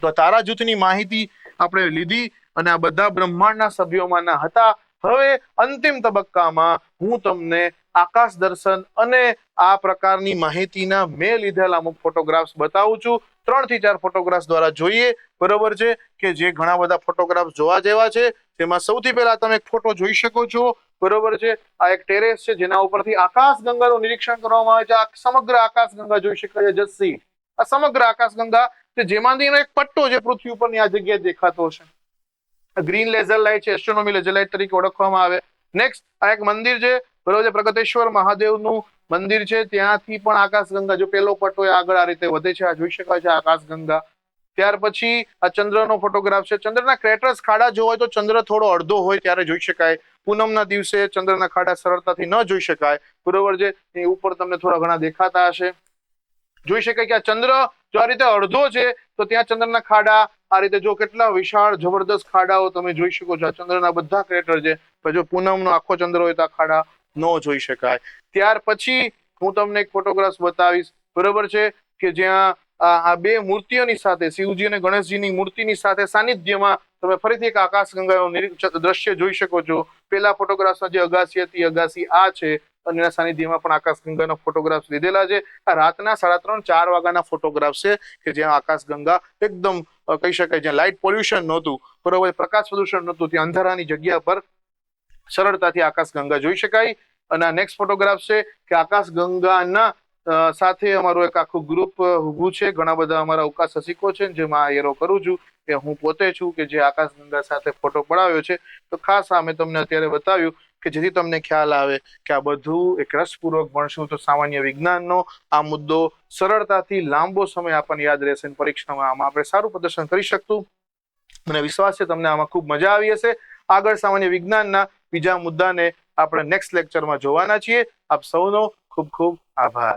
તો તારા જૂથની માહિતી આપણે લીધી અને આ બધા બ્રહ્માંડના સભ્યોમાંના હતા. હવે અંતિમ તબક્કામાં હું તમને આકાશ દર્શન અને આ પ્રકારની માહિતીના મેં લીધેલા અમુક ફોટોગ્રાફ્સ બતાવું છું. 3 થી 4 ફોટોગ્રાફ્સ દ્વારા જોઈએ, બરોબર છે, કે જે ઘણા બધા ફોટોગ્રાફ્સ જોવા જેવા છે. તેમાં સૌથી પહેલા તમે એક ફોટો જોઈ શકો છો, બરોબર છે. આ એક ટેરેસ છે જેના ઉપરથી આકાશગંગાનું નિરીક્ષણ કરવામાં આવે છે. આ સમગ્ર આકાશગંગા જોઈ શકાય છે. જસ્સી આ સમગ્ર આકાશગંગા કે જેમાંથી એનો એક પટ્ટો જે પૃથ્વી ઉપરની આ જગ્યાએ દેખાતો હશે. ગ્રીન લેઝર લાઇટ છે, એસ્ટ્રોનોમી લેઝર લાઇટ તરીકે ઓળખવામાં આવે. નેક્સ્ટ આ એક મંદિર છે, બરોબર છે, પ્રગટેશ્વર મહાદેવનું મંદિર છે. ત્યાંથી પણ આકાશગંગા જો પેલો પટ્ટો આગળ આ રીતે વધે છે, આ જોઈ શકાય છે આકાશગંગા. ત્યાર પછી આ ચંદ્રનો ફોટોગ્રાફ છે. ચંદ્રના ક્રેટર્સ ખાડા જો હોય તો ચંદ્ર થોડો અડધો હોય ત્યારે જોઈ શકાય. પૂનમના દિવસે ચંદ્રના ખાડા સરળતાથી ન જોઈ શકાય, બરોબર છે. એ ઉપર તમને થોડા ઘણા દેખાતા હશે. જોઈ શકાય કે આ ચંદ્ર જો આ રીતે અડધો છે તો ત્યાં ચંદ્રના ખાડા આ રીતે જો કેટલા વિશાળ જબરદસ્ત ખાડાઓ તમે જોઈ શકો છો. આ ચંદ્રના બધા ક્રેટર છે. જો પૂનમનો આખો ચંદ્ર હોય તો આ ખાડા ન જોઈ શકાય. ત્યાર પછી હું તમને એક ફોટોગ્રાફ બતાવીશ, બરોબર છે, કે જ્યાં આ 2 મૂર્તિઓની સાથે શિવજી અને ગણેશજીની મૂર્તિની સાથે સાનિધ્યમાં તમે ફરીથી એક આકાશગંગાનું દ્રશ્ય જોઈ શકો છો. પેલા ફોટોગ્રાફમાં જે અગાસી હતી, અગાસી આ છે અને એના સાનિધ્યમાં પણ આકાશગંગાનો ફોટોગ્રાફ લીધેલા છે. આ રાતના 3:30-4 વાગ્યાના ફોટોગ્રાફ છે કે જ્યાં આકાશગંગા એકદમ કહી શકાય જ્યાં લાઇટ પોલ્યુશન નહોતું, બરોબર, પ્રકાશ પ્રદૂષણ નહોતું, ત્યાં અંધારાની જગ્યા પર સરળતાથી આકાશગંગા જોઈ શકાય. અને આ નેક્સ્ટ ફોટોગ્રાફ છે કે આકાશગંગાના સાથે અમારું એક આખું ગ્રુપ ઊભું છે. ઘણા બધા અમારા અવકાશ રસિકો છે, જેમાં એરો કરું છું કે હું પોતે છું કે જે આકાશગંગા સાથે ફોટો પડાવ્યો છે. તો ખાસ આ મેં તમને અત્યારે બતાવ્યું કે જેથી તમને ખ્યાલ આવે કે આ બધું એક રસપૂર્વક ભણશું તો સામાન્ય વિજ્ઞાનનો આ મુદ્દો સરળતાથી લાંબો સમય આપણને યાદ રહેશે. પરીક્ષામાં આમાં આપણે સારું પ્રદર્શન કરી શકતું. મને વિશ્વાસ છે તમને આમાં ખૂબ મજા આવી હશે. આગળ સામાન્ય વિજ્ઞાનના બીજા મુદ્દાને આપણે નેક્સ્ટ લેક્ચરમાં જોવાના છીએ. આપ સૌનો ખૂબ ખૂબ આભાર.